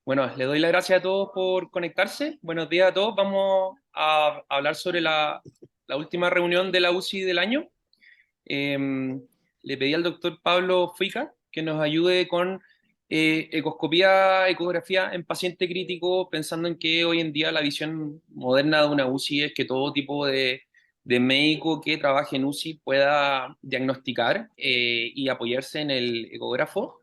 Bueno, le doy las gracias a todos por conectarse. Buenos días a todos. Vamos a hablar sobre la última reunión de la UCI del año. Eh, Le pedí al doctor Pablo Fuica que nos ayude con ecoscopía, ecografía en paciente crítico, pensando en que hoy en día la visión moderna de una UCI es que todo tipo de médico que trabaje en UCI pueda diagnosticar y apoyarse en el ecógrafo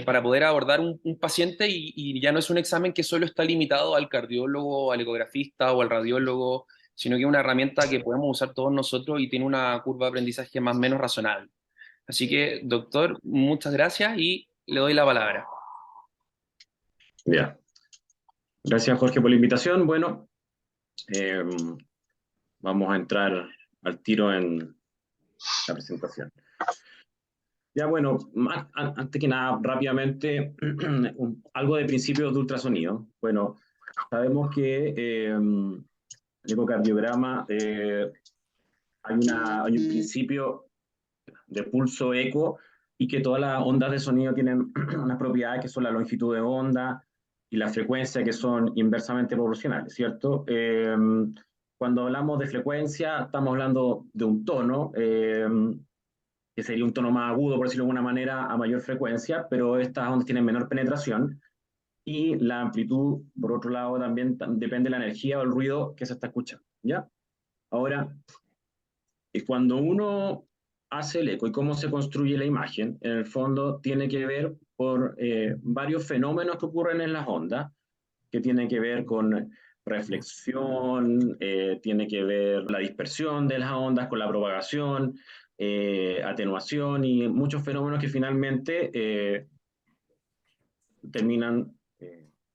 para poder abordar un paciente y ya no es un examen que solo está limitado al cardiólogo, al ecografista o al radiólogo, sino que es una herramienta que podemos usar todos nosotros y tiene una curva de aprendizaje más o menos razonable. Así que, doctor, muchas gracias y le doy la palabra. Ya, gracias Jorge por la invitación. Bueno, eh, vamos a entrar al tiro en la presentación. Ya, bueno, antes que nada, rápidamente, algo de principios de ultrasonido. Bueno, sabemos que el ecocardiograma hay un principio de pulso eco y que todas las ondas de sonido tienen unas propiedades que son la longitud de onda y la frecuencia que son inversamente proporcionales, ¿cierto? Cuando hablamos de frecuencia, estamos hablando de un tono, que sería un tono más agudo, por decirlo de alguna manera, a mayor frecuencia, pero estas ondas tienen menor penetración y la amplitud, por otro lado, también depende de la energía o el ruido que se está escuchando, ¿ya? Ahora, cuando uno hace el eco y cómo se construye la imagen, en el fondo tiene que ver por varios fenómenos que ocurren en las ondas, que tienen que ver con reflexión, tiene que ver la dispersión de las ondas, con la propagación, atenuación y muchos fenómenos que finalmente terminan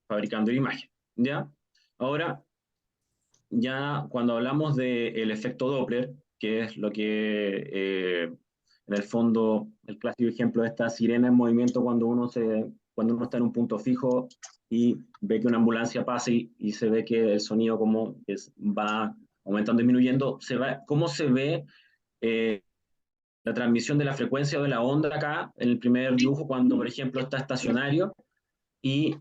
fabricando la imagen. ¿Ya? Ahora, ya cuando hablamos del efecto Doppler, que es lo que en el fondo, el clásico ejemplo de esta sirena en movimiento cuando uno está en un punto fijo y ve que una ambulancia pasa y se ve que el sonido va aumentando, disminuyendo, cómo se ve eh, la transmisión de la frecuencia o de la onda acá en el primer dibujo cuando, por ejemplo, está estacionario y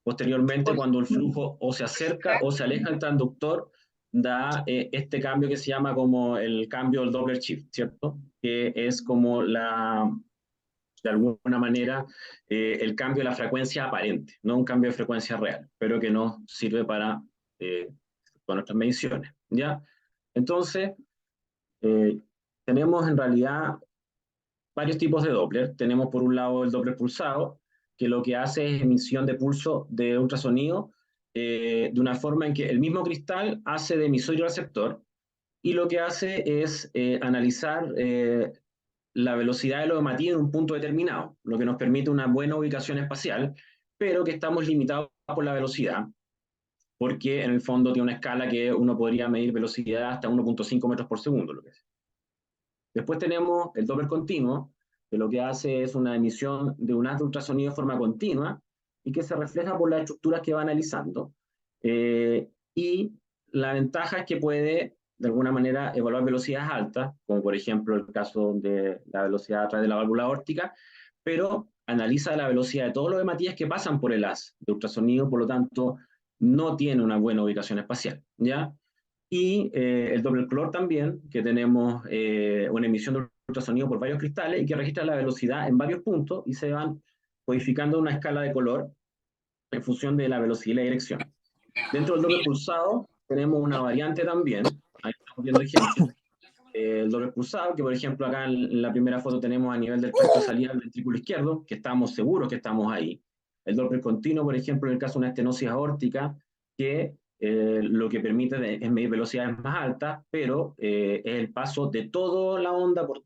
posteriormente, cuando el flujo o se acerca o se aleja del transductor, da este cambio que se llama como el cambio del Doppler shift, ¿cierto? Que es como de alguna manera, el cambio de la frecuencia aparente, no un cambio de frecuencia real, pero que nos sirve eh, para nuestras mediciones, ¿ya? Entonces, eh, tenemos en realidad varios tipos de Doppler. Tenemos por un lado el Doppler pulsado, que lo que hace es emisión de pulso de ultrasonido de una forma en que el mismo cristal hace de emisor y receptor, y lo que hace es analizar la velocidad de la odometría en un punto determinado, lo que nos permite una buena ubicación espacial, pero que estamos limitados por la velocidad, porque en el fondo tiene una escala que uno podría medir velocidad hasta 1.5 metros por segundo, lo que es. Después tenemos el Doppler continuo, que lo que hace es una emisión de un haz de ultrasonido de forma continua y que se refleja por las estructuras que va analizando. Y la ventaja es que puede, de alguna manera, evaluar velocidades altas, como por ejemplo el caso de la velocidad a través de la válvula aórtica, pero analiza la velocidad de todos los hematías que pasan por el haz de ultrasonido, por lo tanto, no tiene una buena ubicación espacial, ¿ya? Y el doble color también, que tenemos una emisión de ultrasonido por varios cristales y que registra la velocidad en varios puntos y se van codificando una escala de color en función de la velocidad y la dirección. Dentro del doble pulsado tenemos una variante también, ahí estamos viendo ejemplos. El doble pulsado, que por ejemplo acá en la primera foto tenemos a nivel del tracto de salida del ventrículo izquierdo, que estamos seguros que estamos ahí. El doble continuo, por ejemplo, en el caso de una estenosis aórtica, que lo que permite es medir velocidades más altas, pero es el paso de toda la onda. Por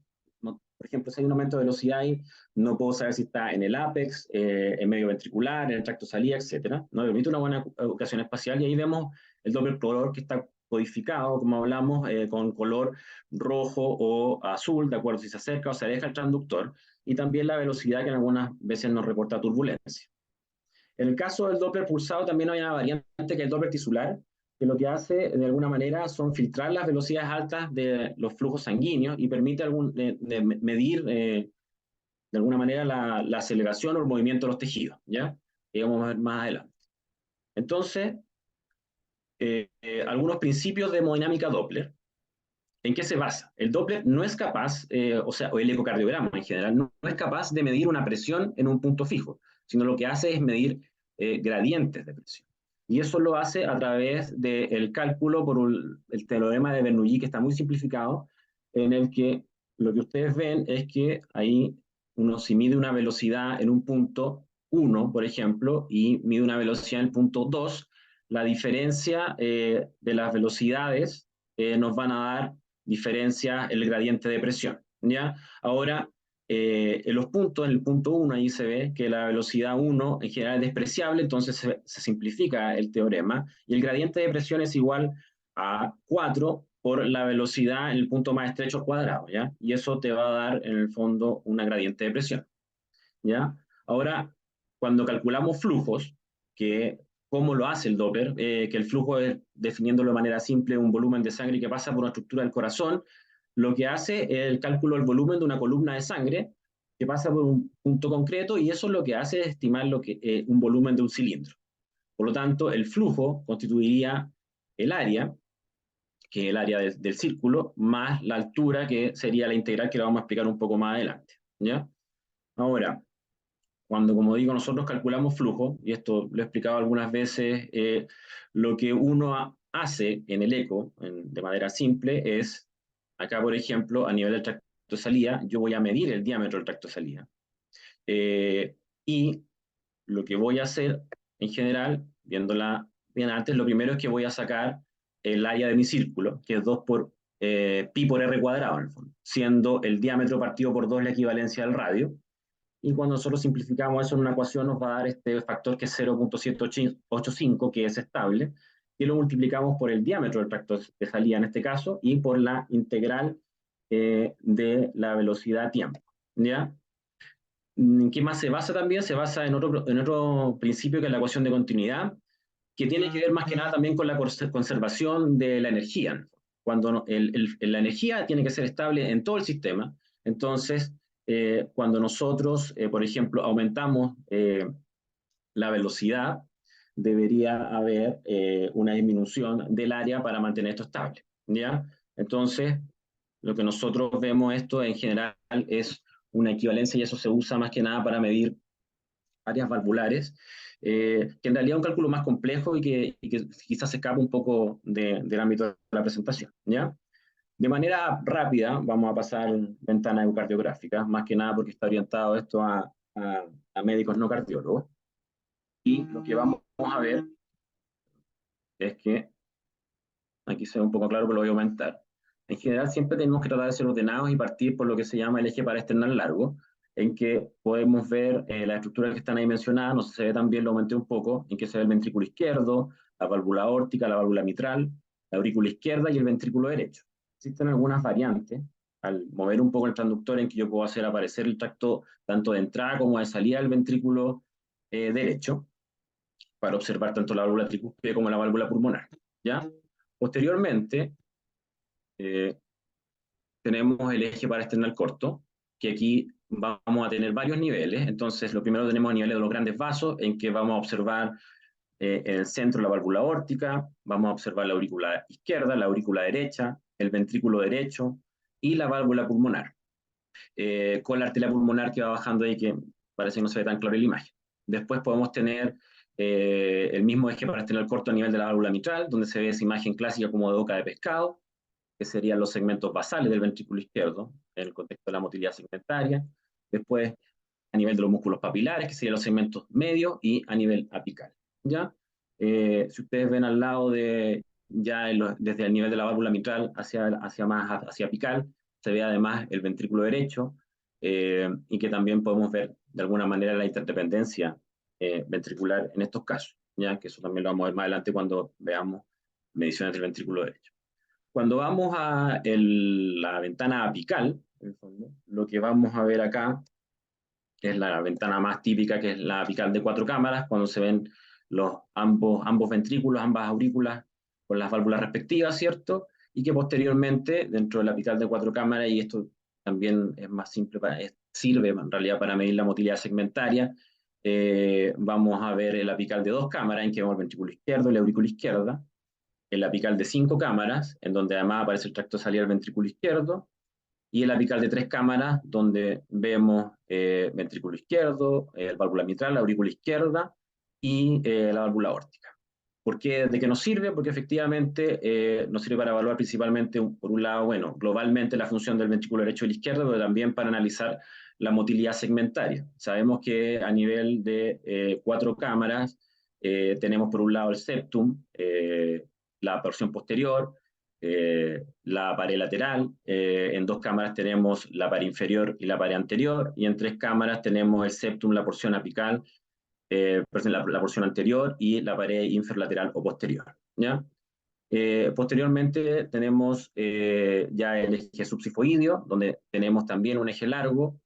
ejemplo, si hay un aumento de velocidad ahí, no puedo saber si está en el ápex, en medio ventricular, en el tracto de salida, etc. No permite una buena ubicación espacial y ahí vemos el doble color que está codificado, como hablamos, con color rojo o azul, de acuerdo si se acerca o se aleja el transductor, y también la velocidad que en algunas veces nos reporta turbulencia. En el caso del Doppler pulsado también hay una variante que es el Doppler tisular, que lo que hace de alguna manera son filtrar las velocidades altas de los flujos sanguíneos y permite medir de alguna manera la aceleración o el movimiento de los tejidos, ¿ya? que vamos a ver más adelante. Entonces, algunos principios de hemodinámica Doppler. ¿En qué se basa? El Doppler no es capaz, o el ecocardiograma en general, no es capaz de medir una presión en un punto fijo, sino lo que hace es medir gradientes de presión. Y eso lo hace a través del cálculo por el teorema de Bernoulli, que está muy simplificado, en el que lo que ustedes ven es que ahí uno si mide una velocidad en un punto 1, por ejemplo, y mide una velocidad en el punto 2, la diferencia de las velocidades nos van a dar diferencia el gradiente de presión. ¿Ya? Ahora, en los puntos, en el punto 1, ahí se ve que la velocidad 1 en general es despreciable, entonces se simplifica el teorema, y el gradiente de presión es igual a 4 por la velocidad en el punto más estrecho al cuadrado, ¿ya? Y eso te va a dar, en el fondo, una gradiente de presión, ¿ya? Ahora, cuando calculamos flujos, que cómo lo hace el Doppler, que el flujo es, definiéndolo de manera simple, un volumen de sangre que pasa por una estructura del corazón, lo que hace es el cálculo del volumen de una columna de sangre que pasa por un punto concreto, y eso lo que hace es estimar un volumen de un cilindro. Por lo tanto, el flujo constituiría el área, que es el área del círculo, más la altura, que sería la integral, que la vamos a explicar un poco más adelante, ¿ya? Ahora, cuando, como digo, nosotros calculamos flujo, y esto lo he explicado algunas veces, lo que uno hace en el eco, de manera simple, es, acá por ejemplo, a nivel del tracto de salida, yo voy a medir el diámetro del tracto de salida. Y lo que voy a hacer, en general, viéndola bien antes, lo primero es que voy a sacar el área de mi círculo, que es 2 por pi por r cuadrado, en el fondo, siendo el diámetro partido por 2 la equivalencia del radio. Y cuando nosotros simplificamos eso en una ecuación, nos va a dar este factor que es 0.785, que es estable, y lo multiplicamos por el diámetro del tracto de salida en este caso, y por la integral de la velocidad tiempo. ¿Ya? ¿En qué más se basa también? Se basa en otro principio, que es la ecuación de continuidad, que tiene que ver más que nada también con la conservación de la energía. Cuando la energía tiene que ser estable en todo el sistema, entonces cuando nosotros, por ejemplo, aumentamos la velocidad, debería haber una disminución del área para mantener esto estable, ¿ya? Entonces, lo que nosotros vemos esto en general es una equivalencia, y eso se usa más que nada para medir áreas valvulares, que en realidad es un cálculo más complejo y que quizás se escapa un poco del ámbito de la presentación, ¿ya? De manera rápida, vamos a pasar ventana ecocardiográfica, más que nada porque está orientado esto a médicos no cardiólogos. Y lo que vamos a ver es que, aquí se ve un poco claro, pero lo voy a aumentar. En general, siempre tenemos que tratar de ser ordenados y partir por lo que se llama el eje paraesternal largo, en que podemos ver las estructuras que están ahí mencionadas. No sé si se ve también, lo aumenté un poco, en que se ve el ventrículo izquierdo, la válvula aórtica, la válvula mitral, la aurícula izquierda y el ventrículo derecho. Existen algunas variantes al mover un poco el transductor, en que yo puedo hacer aparecer el tracto tanto de entrada como de salida del ventrículo derecho, para observar tanto la válvula tricúspide como la válvula pulmonar, ¿ya? Posteriormente, eh, tenemos el eje paraesternal corto, que aquí vamos a tener varios niveles. Entonces, lo primero tenemos a nivel de los grandes vasos, en que vamos a observar en el centro la válvula aórtica, vamos a observar la aurícula izquierda, la aurícula derecha, el ventrículo derecho y la válvula pulmonar, con la arteria pulmonar que va bajando ahí, que parece que no se ve tan claro en la imagen. Después podemos tener el mismo eje paraesternal corto a nivel de la válvula mitral, donde se ve esa imagen clásica como de boca de pescado, que serían los segmentos basales del ventrículo izquierdo, en el contexto de la motilidad segmentaria. Después, a nivel de los músculos papilares, que serían los segmentos medios, y a nivel apical, ¿ya? Si ustedes ven al lado ya desde el nivel de la válvula mitral hacia apical, se ve además el ventrículo derecho, y que también podemos ver de alguna manera la interdependencia ventricular en estos casos, ¿ya? Que eso también lo vamos a ver más adelante cuando veamos mediciones del ventrículo derecho. Cuando vamos a la ventana apical, en el fondo, lo que vamos a ver acá es la ventana más típica, que es la apical de 4 cámaras, cuando se ven ambos ventrículos, ambas aurículas, con las válvulas respectivas, ¿cierto? Y que posteriormente, dentro de la apical de 4 cámaras, y esto también es más simple, sirve en realidad para medir la motilidad segmentaria, vamos a ver el apical de 2 cámaras, en que vemos el ventrículo izquierdo y la aurícula izquierda, el apical de 5 cámaras, en donde además aparece el tracto salida del ventrículo izquierdo, y el apical de 3 cámaras, donde vemos ventrículo izquierdo, el válvula mitral, la aurícula izquierda y la válvula aórtica. ¿Por qué? ¿De qué nos sirve? Porque efectivamente nos sirve para evaluar principalmente, por un lado, bueno, globalmente la función del ventrículo derecho y el izquierdo, pero también para analizar la motilidad segmentaria. Sabemos que a nivel de 4 cámaras tenemos por un lado el septum, la porción posterior, la pared lateral, en 2 cámaras tenemos la pared inferior y la pared anterior, y en 3 cámaras tenemos el septum, la porción apical, la porción anterior y la pared inferolateral o posterior. ¿Ya? Posteriormente tenemos ya el eje subsifoideo, donde tenemos también un eje largo.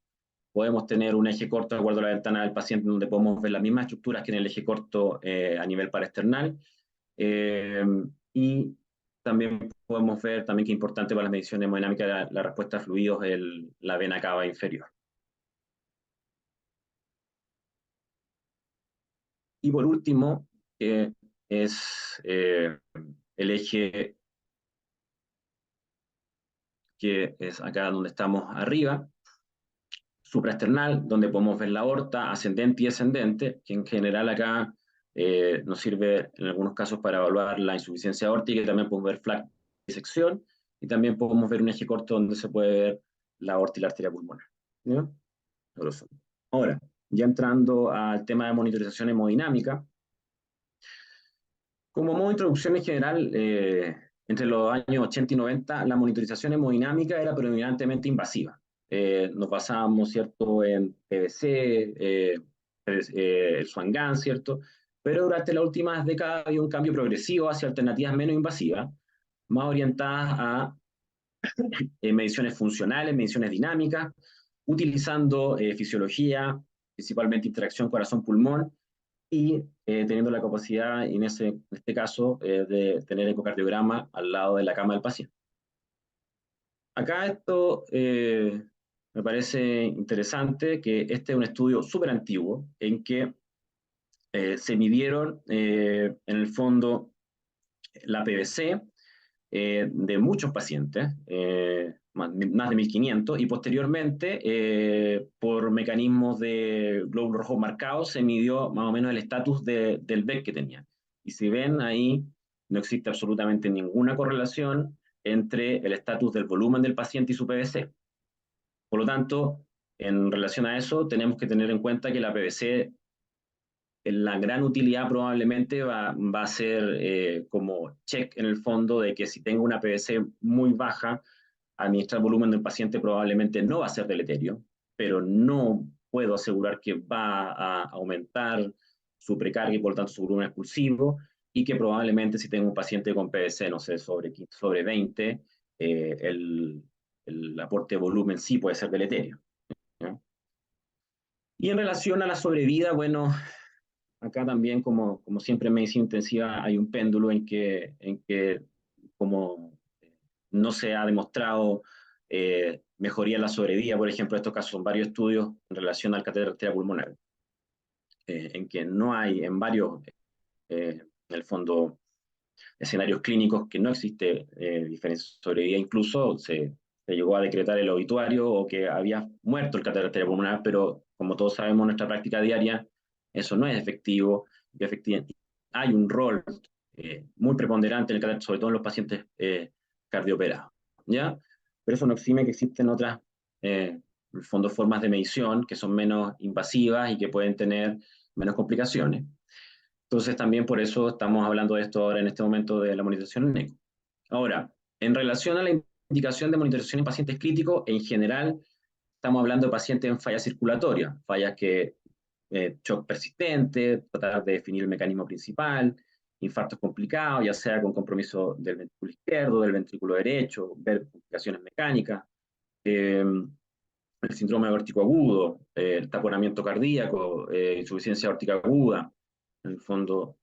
Podemos tener un eje corto de acuerdo a la ventana del paciente, donde podemos ver las mismas estructuras que en el eje corto a nivel paraesternal. Y también podemos ver también que es importante para las mediciones hemodinámicas la respuesta a fluidos la vena cava inferior. Y por último, es el eje que es acá donde estamos arriba, supraesternal, donde podemos ver la aorta ascendente y descendente, que en general acá nos sirve en algunos casos para evaluar la insuficiencia aórtica, y también podemos ver flac disección, y también podemos ver un eje corto donde se puede ver la aorta y la arteria pulmonar. ¿No? Ahora, ya entrando al tema de monitorización hemodinámica, como modo de introducción en general, entre los años 80 y 90, la monitorización hemodinámica era predominantemente invasiva. Nos basábamos, ¿cierto?, en PVC, el Swan-Ganz, ¿cierto? Pero durante las últimas décadas había un cambio progresivo hacia alternativas menos invasivas, más orientadas a mediciones funcionales, mediciones dinámicas, utilizando fisiología, principalmente interacción corazón-pulmón, y teniendo la capacidad, en este caso, de tener ecocardiograma al lado de la cama del paciente. Acá esto me parece interesante, que este es un estudio súper antiguo en que se midieron en el fondo la PVC de muchos pacientes, más de 1500, y posteriormente, por mecanismos de glóbulos rojos marcados, se midió más o menos el estatus del VEC que tenía. Y si ven ahí, no existe absolutamente ninguna correlación entre el estatus del volumen del paciente y su PVC. Por lo tanto, en relación a eso, tenemos que tener en cuenta que la PVC, la gran utilidad probablemente va a ser como check en el fondo de que si tengo una PVC muy baja, administrar volumen del paciente probablemente no va a ser deleterio, pero no puedo asegurar que va a aumentar su precarga y por lo tanto su volumen expulsivo, y que probablemente si tengo un paciente con PVC, no sé, sobre 20, el aporte de volumen sí puede ser deleterio. ¿No? Y en relación a la sobrevida, bueno, acá también, como siempre en medicina intensiva, hay un péndulo en que como no se ha demostrado mejoría en la sobrevida, por ejemplo, en estos casos son varios estudios en relación al catéter arterial pulmonar, en que no hay en varios, en el fondo, escenarios clínicos que no existe diferencia de sobrevida, incluso se llegó a decretar el obituario o que había muerto el catéter arterial pulmonar, pero como todos sabemos en nuestra práctica diaria, eso no es efectivo, y efectivamente hay un rol muy preponderante en el catéter, sobre todo en los pacientes cardioperados, ¿ya? Pero eso no exime que existen otras, en el fondo, formas de medición que son menos invasivas y que pueden tener menos complicaciones. Entonces también por eso estamos hablando de esto ahora en este momento de la monitorización en ECO. Ahora, en relación a la indicación de monitorización en pacientes críticos, en general estamos hablando de pacientes en falla circulatoria, fallas que shock persistente, tratar de definir el mecanismo principal, infartos complicados, ya sea con compromiso del ventrículo izquierdo, del ventrículo derecho, ver complicaciones mecánicas, el síndrome aórtico agudo, el taponamiento cardíaco, insuficiencia aórtica aguda, en el fondo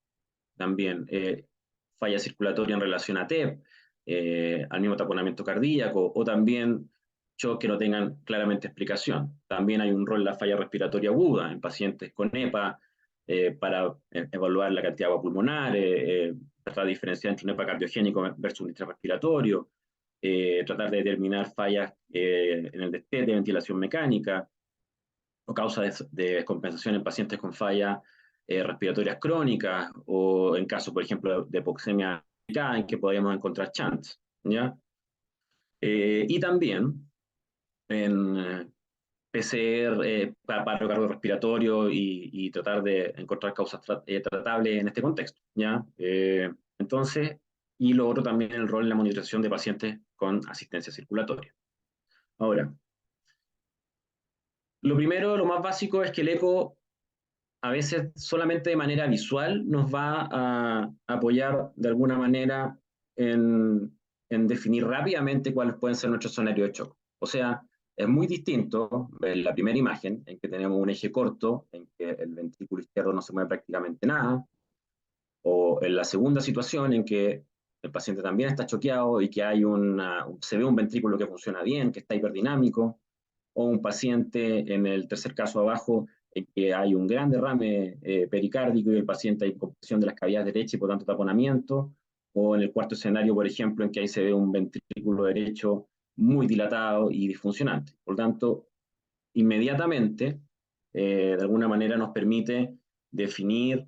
también falla circulatoria en relación a TEP, al mismo taponamiento cardíaco, o también shock que no tengan claramente explicación. También hay un rol en la falla respiratoria aguda en pacientes con EPA para evaluar la cantidad de agua pulmonar, tratar de diferenciar entre un EPA cardiogénico versus un estrés respiratorio, tratar de determinar fallas en el destete, ventilación mecánica, o causas de descompensación en pacientes con fallas respiratorias crónicas, o en caso, por ejemplo, de hipoxemia en que podríamos encontrar chants, ¿ya? Y también en PCR para paro cardiorrespiratorio y tratar de encontrar causas tratables en este contexto, ¿ya? Entonces, y lo otro también el rol en la monitorización de pacientes con asistencia circulatoria. Ahora, lo primero, lo más básico es que el eco a veces solamente de manera visual nos va a apoyar de alguna manera en definir rápidamente cuáles pueden ser nuestros escenarios de shock. O sea, es muy distinto en la primera imagen, en que tenemos un eje corto, en que el ventrículo izquierdo no se mueve prácticamente nada, o en la segunda situación en que el paciente también está choqueado y que se ve un ventrículo que funciona bien, que está hiperdinámico, o un paciente en el tercer caso abajo en que hay un gran derrame pericárdico y el paciente hay compresión de las cavidades derechas y por tanto taponamiento, o en el cuarto escenario, por ejemplo, en que ahí se ve un ventrículo derecho muy dilatado y disfuncionante. Por tanto, inmediatamente, de alguna manera nos permite definir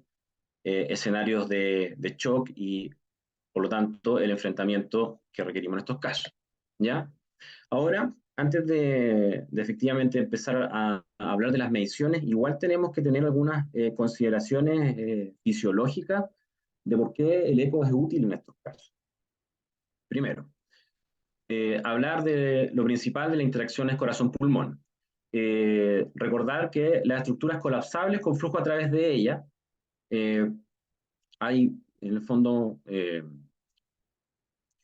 escenarios de shock y, por lo tanto, el enfrentamiento que requerimos en estos casos. ¿Ya? Ahora, antes de efectivamente empezar a hablar de las mediciones, igual tenemos que tener algunas consideraciones fisiológicas de por qué el eco es útil en estos casos. Primero, hablar de lo principal de las interacciones corazón-pulmón. Recordar que las estructuras colapsables con flujo a través de ellas, hay en el fondo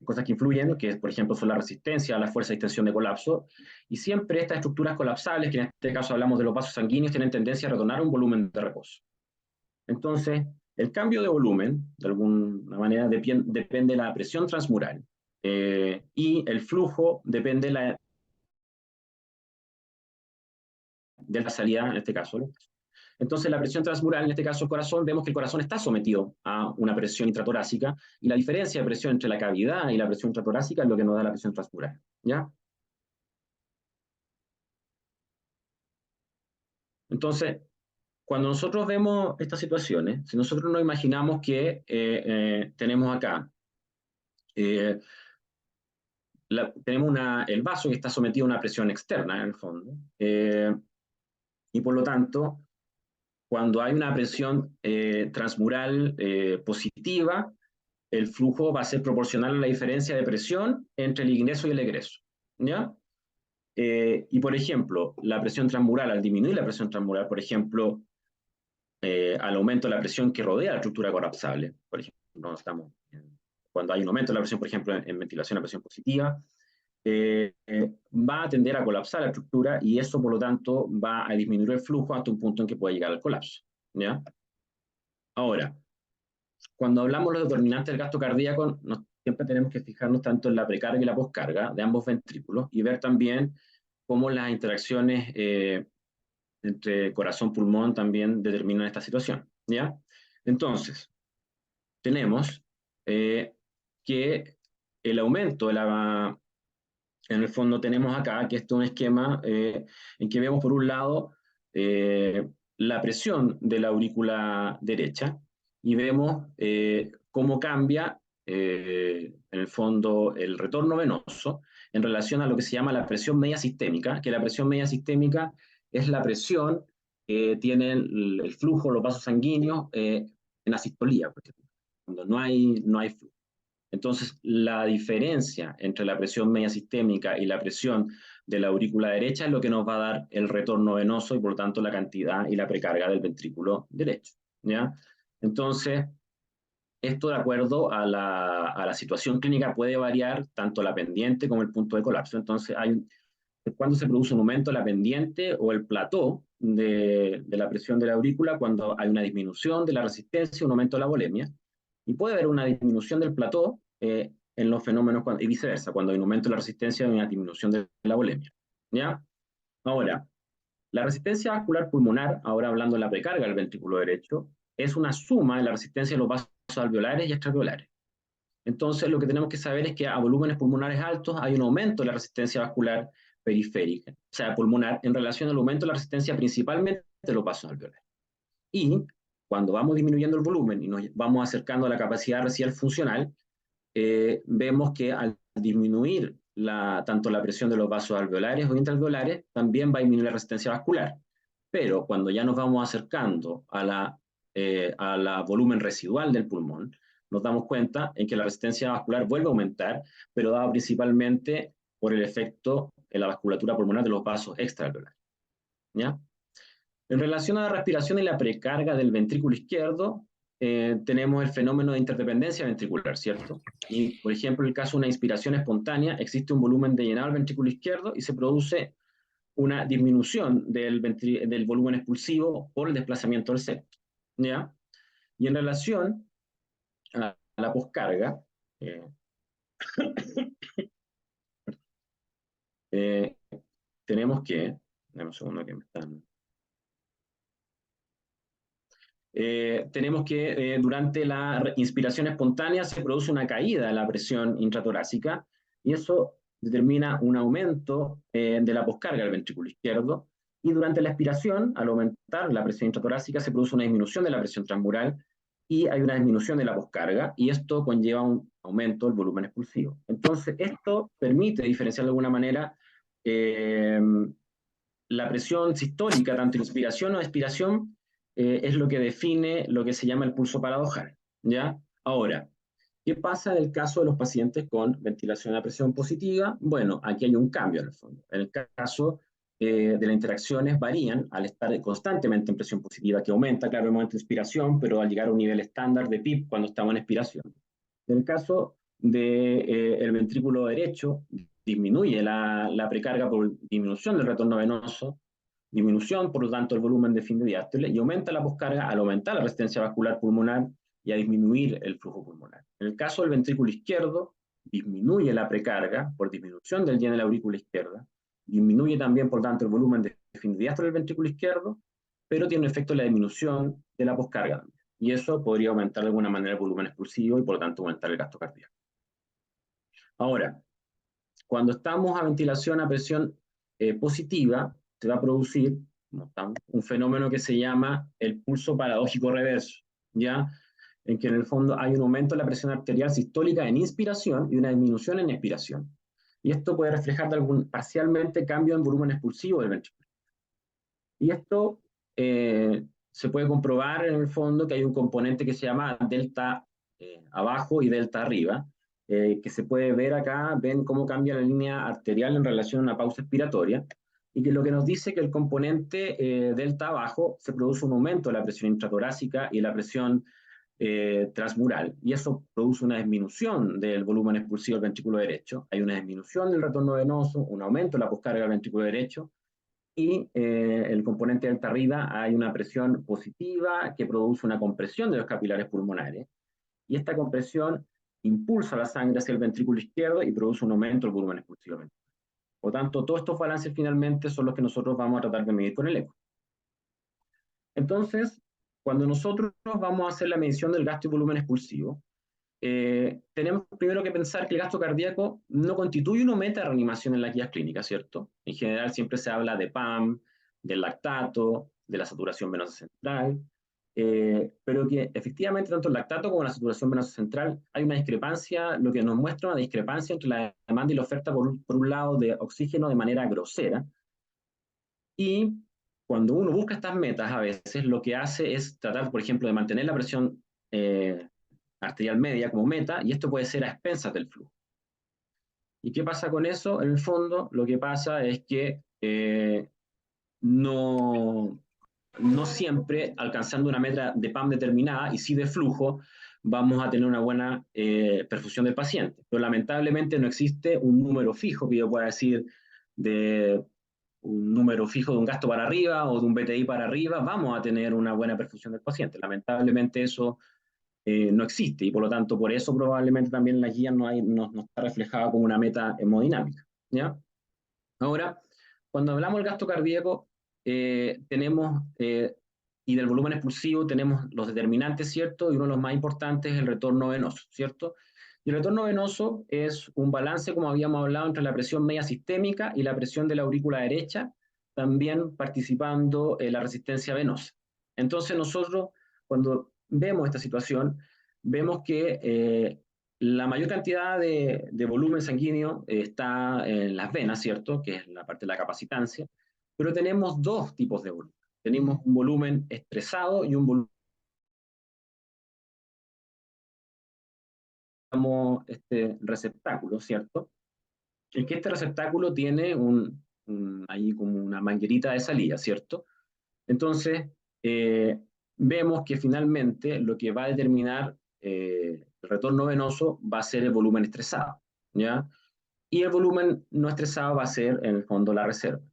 cosas que influyen, que por ejemplo son la resistencia, la fuerza de extensión de colapso, y siempre estas estructuras colapsables, que en este caso hablamos de los vasos sanguíneos, tienen tendencia a retornar a un volumen de reposo. Entonces, el cambio de volumen, de alguna manera, depende de la presión transmural, y el flujo depende de la salida, en este caso, ¿no? Entonces, la presión transmural, en este caso el corazón, vemos que el corazón está sometido a una presión intratorácica y la diferencia de presión entre la cavidad y la presión intratorácica es lo que nos da la presión transmural. ¿Ya? Entonces, cuando nosotros vemos estas situaciones, si nosotros nos imaginamos que tenemos acá, eh, tenemos el vaso que está sometido a una presión externa, en el fondo, y por lo tanto, cuando hay una presión transmural positiva, el flujo va a ser proporcional a la diferencia de presión entre el ingreso y el egreso. ¿Ya? Y por ejemplo, la presión transmural, al disminuir la presión transmural, por ejemplo, al aumento de la presión que rodea la estructura colapsable, por ejemplo, cuando hay un aumento de la presión, por ejemplo, en ventilación a presión positiva, va a tender a colapsar la estructura y eso, por lo tanto, va a disminuir el flujo hasta un punto en que puede llegar al colapso. ¿Ya? Ahora, cuando hablamos de los determinantes del gasto cardíaco, siempre tenemos que fijarnos tanto en la precarga y la poscarga de ambos ventrículos y ver también cómo las interacciones entre corazón-pulmón también determinan esta situación. ¿Ya? Entonces, tenemos que el aumento de en el fondo tenemos acá que esto es un esquema en que vemos por un lado la presión de la aurícula derecha y vemos cómo cambia en el fondo el retorno venoso en relación a lo que se llama la presión media sistémica, que la presión media sistémica es la presión que tiene el flujo, los vasos sanguíneos en asistolía, por ejemplo, cuando no hay flujo. Entonces, la diferencia entre la presión media sistémica y la presión de la aurícula derecha es lo que nos va a dar el retorno venoso y por lo tanto la cantidad y la precarga del ventrículo derecho. ¿Ya? Entonces, esto de acuerdo a la situación clínica puede variar tanto la pendiente como el punto de colapso. Entonces, cuando se produce un aumento de la pendiente o el plató de la presión de la aurícula, cuando hay una disminución de la resistencia, un aumento de la volemia, y puede haber una disminución del plató en los fenómenos, y viceversa, cuando hay un aumento de la resistencia hay una disminución de la volemia. ¿Ya? Ahora, la resistencia vascular pulmonar, ahora hablando de la precarga del ventrículo derecho, es una suma de la resistencia de los vasos alveolares y extraalveolares. Entonces, lo que tenemos que saber es que a volúmenes pulmonares altos hay un aumento de la resistencia vascular periférica, o sea, pulmonar, en relación al aumento de la resistencia principalmente de los vasos alveolares. Y cuando vamos disminuyendo el volumen y nos vamos acercando a la capacidad residual funcional, vemos que al disminuir tanto la presión de los vasos alveolares o intraalveolares, también va a disminuir la resistencia vascular. Pero cuando ya nos vamos acercando a la volumen residual del pulmón, nos damos cuenta en que la resistencia vascular vuelve a aumentar, pero dado principalmente por el efecto en la vasculatura pulmonar de los vasos extraalveolares. ¿Ya? En relación a la respiración y la precarga del ventrículo izquierdo, tenemos el fenómeno de interdependencia ventricular, ¿cierto? Y, por ejemplo, en el caso de una inspiración espontánea, existe un volumen de llenado del ventrículo izquierdo y se produce una disminución del volumen expulsivo por el desplazamiento del septo, ¿ya? Y en relación a la poscarga, eh, eh, tenemos que, dame un segundo que me están... tenemos que durante la inspiración espontánea se produce una caída de la presión intratorácica y eso determina un aumento de la poscarga del ventrículo izquierdo y durante la expiración, al aumentar la presión intratorácica, se produce una disminución de la presión transmural y hay una disminución de la poscarga y esto conlleva un aumento del volumen expulsivo. Entonces, esto permite diferenciar de alguna manera eh, la presión sistólica, tanto inspiración o expiración, es lo que define lo que se llama el pulso paradojal, ¿ya? Ahora, ¿qué pasa en el caso de los pacientes con ventilación a presión positiva? Bueno, aquí hay un cambio en el fondo. En el caso de las interacciones varían al estar constantemente en presión positiva, que aumenta, claro, el momento de inspiración, pero al llegar a un nivel estándar de PIB cuando estamos en expiración. En el caso del ventrículo derecho, disminuye la precarga por disminución del retorno venoso, disminución, por lo tanto, del volumen de fin de diástole, y aumenta la poscarga al aumentar la resistencia vascular pulmonar y a disminuir el flujo pulmonar. En el caso del ventrículo izquierdo, disminuye la precarga por disminución del lleno de la aurícula izquierda, disminuye también, por tanto, el volumen de fin de diástole del ventrículo izquierdo, pero tiene un efecto en la disminución de la poscarga. Y eso podría aumentar de alguna manera el volumen expulsivo y, por lo tanto, aumentar el gasto cardíaco. Ahora, cuando estamos a ventilación a presión positiva, se va a producir un fenómeno que se llama el pulso paradójico reverso, ¿ya? En que en el fondo hay un aumento de la presión arterial sistólica en inspiración y una disminución en expiración. Y esto puede reflejar parcialmente cambio en volumen expulsivo del ventrículo. Y esto se puede comprobar en el fondo que hay un componente que se llama delta abajo y delta arriba, que se puede ver acá, ven cómo cambia la línea arterial en relación a una pausa expiratoria, y que lo que nos dice que el componente delta abajo se produce un aumento de la presión intratorácica y la presión transmural, y eso produce una disminución del volumen expulsivo del ventrículo derecho, hay una disminución del retorno venoso, un aumento de la poscarga del ventrículo derecho, y el componente delta arriba hay una presión positiva que produce una compresión de los capilares pulmonares, y esta compresión impulsa la sangre hacia el ventrículo izquierdo y produce un aumento del volumen expulsivo. Por tanto, todos estos balances finalmente son los que nosotros vamos a tratar de medir con el eco. Entonces, cuando nosotros vamos a hacer la medición del gasto y volumen expulsivo, tenemos primero que pensar que el gasto cardíaco no constituye una meta de reanimación en las guías clínicas, ¿cierto? En general siempre se habla de PAM, del lactato, de la saturación venosa central, pero que efectivamente tanto el lactato como la saturación venosa central hay una discrepancia, lo que nos muestra una discrepancia entre la demanda y la oferta por un lado de oxígeno de manera grosera, y cuando uno busca estas metas a veces lo que hace es tratar, por ejemplo, de mantener la presión arterial media como meta, y esto puede ser a expensas del flujo. ¿Y qué pasa con eso? En el fondo, lo que pasa es que no, no siempre alcanzando una meta de PAM determinada y sí de flujo, vamos a tener una buena perfusión del paciente. Pero lamentablemente no existe un número fijo que yo pueda decir de un número fijo de un gasto para arriba o de un BTI para arriba, vamos a tener una buena perfusión del paciente. Lamentablemente eso no existe, y por lo tanto, por eso probablemente también en la guía no está reflejada como una meta hemodinámica, ¿ya? Ahora, cuando hablamos del gasto cardíaco, tenemos, y del volumen expulsivo, tenemos los determinantes, ¿cierto? Y uno de los más importantes es el retorno venoso, ¿cierto? Y el retorno venoso es un balance, como habíamos hablado, entre la presión media sistémica y la presión de la aurícula derecha, también participando en la resistencia venosa. Entonces nosotros, cuando vemos esta situación, vemos que la mayor cantidad de volumen sanguíneo está en las venas, ¿cierto? Que es la parte de la capacitancia, pero tenemos dos tipos de volumen. Tenemos un volumen estresado y un volumen, este receptáculo, ¿cierto? Es que este receptáculo tiene ahí como una manguerita de salida, ¿cierto? Entonces, eh, vemos que finalmente lo que va a determinar el retorno venoso va a ser el volumen estresado, ¿ya? Y el volumen no estresado va a ser, en el fondo, la reserva.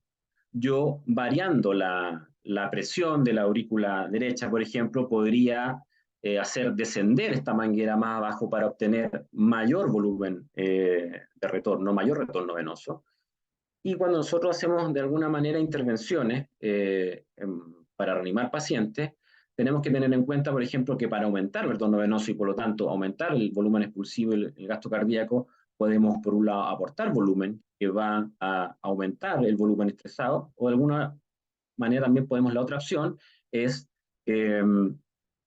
Yo, variando la presión de la aurícula derecha, por ejemplo, podría hacer descender esta manguera más abajo para obtener mayor volumen de retorno, mayor retorno venoso. Y cuando nosotros hacemos de alguna manera intervenciones para reanimar pacientes, tenemos que tener en cuenta, por ejemplo, que para aumentar el retorno venoso y por lo tanto aumentar el volumen expulsivo y el gasto cardíaco, podemos por un lado aportar volumen que va a aumentar el volumen estresado, o de alguna manera también podemos, la otra opción es eh,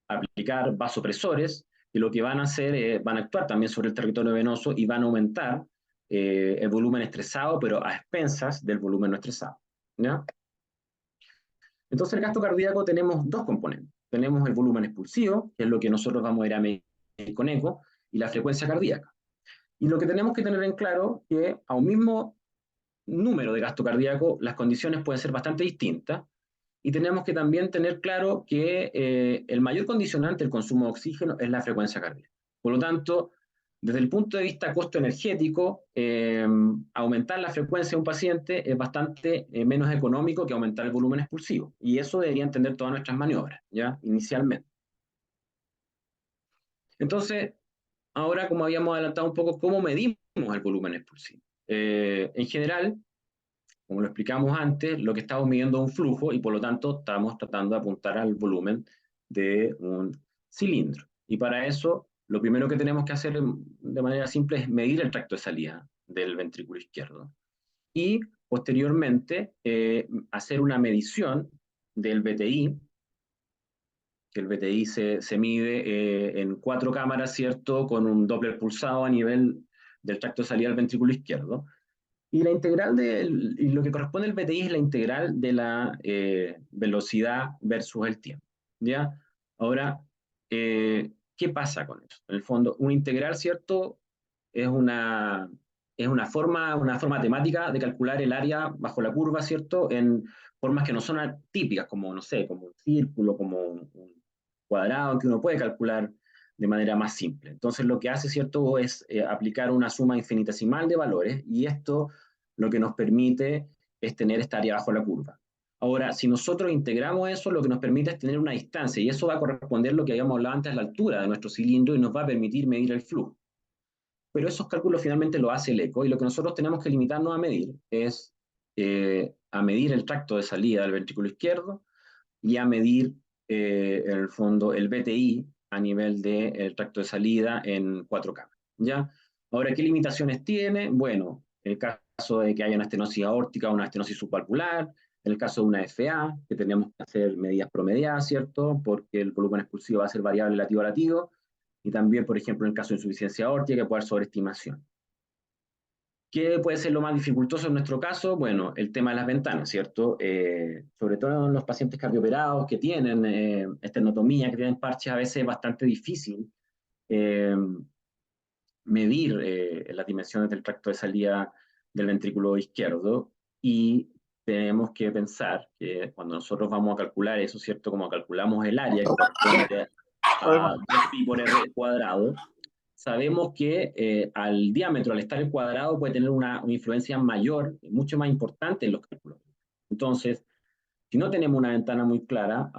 aplicar vasopresores que lo que van a hacer es, van a actuar también sobre el territorio venoso y van a aumentar el volumen estresado, pero a expensas del volumen no estresado, ¿ya? Entonces, el gasto cardíaco tenemos dos componentes. Tenemos el volumen expulsivo, que es lo que nosotros vamos a ir a medir con eco, y la frecuencia cardíaca. Y lo que tenemos que tener en claro es que a un mismo número de gasto cardíaco, las condiciones pueden ser bastante distintas, y tenemos que también tener claro que el mayor condicionante del consumo de oxígeno es la frecuencia cardíaca. Por lo tanto, desde el punto de vista costo energético, aumentar la frecuencia de un paciente es bastante menos económico que aumentar el volumen expulsivo. Y eso debería entender todas nuestras maniobras, ¿ya? Inicialmente. Entonces, ahora, como habíamos adelantado un poco, ¿cómo medimos el volumen expulsivo? En general, como lo explicamos antes, lo que estamos midiendo es un flujo y por lo tanto estamos tratando de apuntar al volumen de un cilindro. Y para eso, lo primero que tenemos que hacer de manera simple es medir el tracto de salida del ventrículo izquierdo. Y posteriormente, hacer una medición del BTI, que el BTI se mide en 4 cámaras, ¿cierto? Con un Doppler pulsado a nivel del tracto de salida del ventrículo izquierdo. Y la integral y lo que corresponde al BTI es la integral de la velocidad versus el tiempo, ¿ya? Ahora, ¿qué pasa con eso? En el fondo, una integral, ¿cierto? Es una forma temática de calcular el área bajo la curva, ¿cierto? En formas que no son típicas, como, no sé, como un círculo, como un cuadrado, que uno puede calcular de manera más simple. Entonces, lo que hace, ¿cierto?, es aplicar una suma infinitesimal de valores, y esto lo que nos permite es tener esta área bajo la curva. Ahora, si nosotros integramos eso, lo que nos permite es tener una distancia, y eso va a corresponder a lo que habíamos hablado antes, la altura de nuestro cilindro, y nos va a permitir medir el flujo. Pero esos cálculos finalmente lo hace el eco, y lo que nosotros tenemos que limitarnos a medir es a medir el tracto de salida del ventrículo izquierdo y a medir, en el fondo, el BTI a nivel del tracto de salida en 4 cámaras, ¿ya? Ahora, ¿qué limitaciones tiene? Bueno, en el caso de que haya una estenosis aórtica o una estenosis subvalvular, en el caso de una FA, que tenemos que hacer medidas promediadas, ¿cierto? Porque el volumen expulsivo va a ser variable latido a latido, y también, por ejemplo, en el caso de insuficiencia aórtica, que puede haber sobreestimación. ¿Qué puede ser lo más dificultoso en nuestro caso? Bueno, el tema de las ventanas, ¿cierto? Sobre todo en los pacientes cardioperados que tienen esternotomía, que tienen parches, a veces es bastante difícil eh, medir las dimensiones del tracto de salida del ventrículo izquierdo, y tenemos que pensar que cuando nosotros vamos a calcular eso, ¿cierto? Como calculamos el área que corresponde a 2pi por r cuadrado, sabemos que al diámetro, al estar el cuadrado, puede tener una influencia mayor, mucho más importante en los cálculos. Entonces, Si no tenemos una ventana muy clara,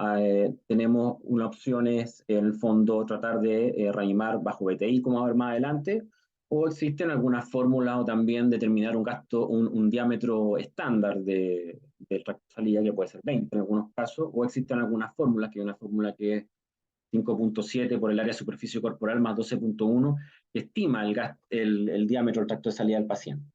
tenemos una opción es, en el fondo, tratar de reanimar bajo BTI, como va a ver más adelante, o existen algunas fórmulas o también determinar un gasto, un diámetro estándar del tracto de salida, que puede ser 20 en algunos casos, o existen algunas fórmulas, que hay una fórmula que es 5.7 por el área de superficie corporal más 12.1, que estima el diámetro del tracto de salida del paciente.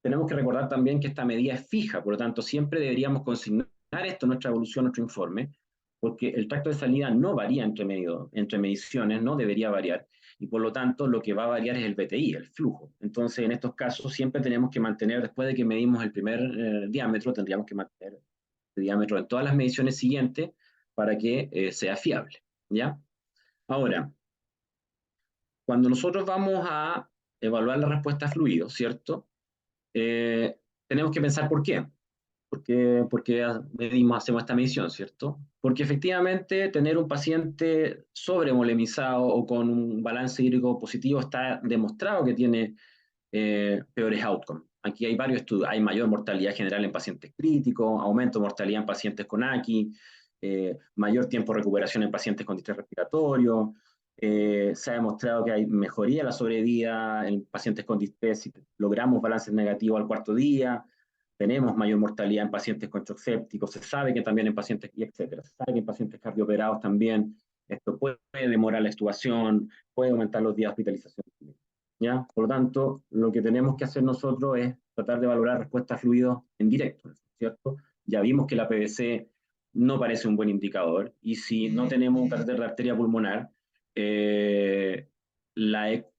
Tenemos que recordar también que esta medida es fija, por lo tanto, siempre deberíamos consignar esto en nuestra evolución, nuestro informe, porque el tracto de salida no varía entre mediciones, no debería variar, y por lo tanto lo que va a variar es el BTI, el flujo. Entonces, en estos casos siempre tenemos que mantener, después de que medimos el primer diámetro, tendríamos que mantener el diámetro en todas las mediciones siguientes para que sea fiable, ¿ya? Ahora, cuando nosotros vamos a evaluar la respuesta a fluido, ¿cierto? Tenemos que pensar por qué. ¿Por qué hacemos esta medición, cierto? Porque efectivamente tener un paciente sobremolemizado o con un balance hídrico positivo está demostrado que tiene peores outcomes. Aquí hay varios estudios, hay mayor mortalidad general en pacientes críticos, aumento de mortalidad en pacientes con AQI, mayor tiempo de recuperación en pacientes con distrés respiratorio, se ha demostrado que hay mejoría en la sobrevida en pacientes con distrés si logramos balances negativos al cuarto día, tenemos mayor mortalidad en pacientes con shock séptico, se sabe que también en pacientes, y etcétera, se sabe que en pacientes cardioperados también esto puede demorar la extubación, puede aumentar los días de hospitalización. ¿Ya? Por lo tanto, lo que tenemos que hacer nosotros es tratar de valorar respuesta a fluidos en directo, ¿cierto? Ya vimos que la PVC no parece un buen indicador, y si no tenemos un catéter de arteria pulmonar, eh,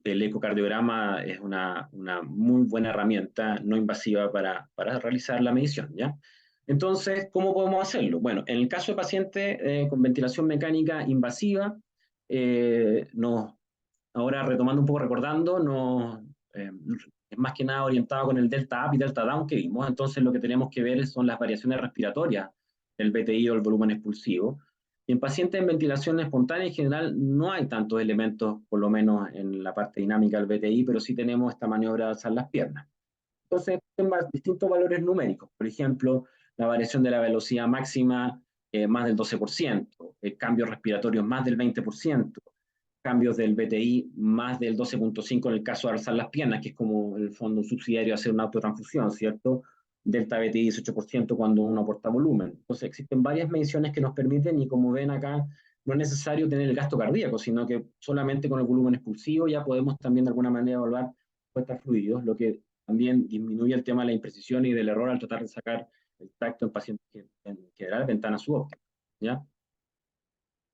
el ecocardiograma es una muy buena herramienta no invasiva para realizar la medición, ¿ya? Entonces, ¿cómo podemos hacerlo? Bueno, en el caso de pacientes con ventilación mecánica invasiva, nos ahora retomando un poco, recordando, no, es más que nada orientado con el delta up y delta down que vimos. Entonces lo que tenemos que ver son las variaciones respiratorias del BTI o el volumen expulsivo. Y en pacientes en ventilación espontánea en general no hay tantos elementos, por lo menos en la parte dinámica del BTI, pero sí tenemos esta maniobra de alzar las piernas. Entonces, existen distintos valores numéricos. Por ejemplo, la variación de la velocidad máxima más del 12%, cambios respiratorios más del 20%, cambios del BTI más del 12.5 en el caso de alzar las piernas, que es como en el fondo un subsidiario de hacer una autotransfusión, ¿cierto? Delta BTI 18% cuando uno aporta volumen. Entonces existen varias mediciones que nos permiten, y como ven acá, no es necesario tener el gasto cardíaco, sino que solamente con el volumen expulsivo ya podemos también de alguna manera evaluar respuestas fluidos, lo que también disminuye el tema de la imprecisión y del error al tratar de sacar el tacto en pacientes que en general ventana subóptima, ¿ya?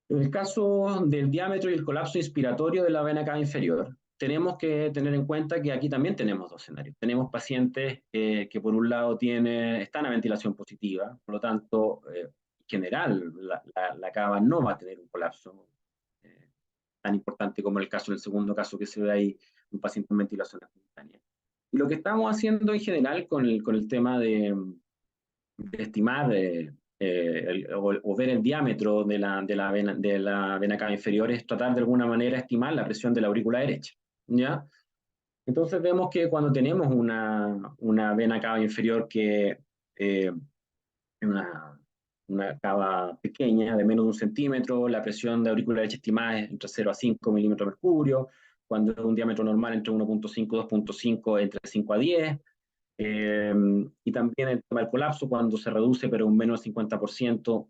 En el caso del diámetro y el colapso inspiratorio de la vena cava inferior, tenemos que tener en cuenta que aquí también tenemos dos escenarios. Tenemos pacientes que por un lado están a ventilación positiva, por lo tanto, en general, la cava no va a tener un colapso tan importante como el caso del segundo caso que se ve ahí, un paciente en ventilación espontánea. Y lo que estamos haciendo en general con el tema de estimar o ver el diámetro de la vena cava inferior es tratar de alguna manera estimar la presión de la aurícula derecha, ¿ya? Entonces vemos que cuando tenemos una vena cava inferior que es una cava pequeña de menos de 1 centímetro, la presión de aurícula derecha estimada es entre 0 a 5 milímetros de mercurio, cuando es un diámetro normal entre 1.5 y 2.5 entre 5 a 10, y también el tema del colapso, cuando se reduce, pero un menos del 50%,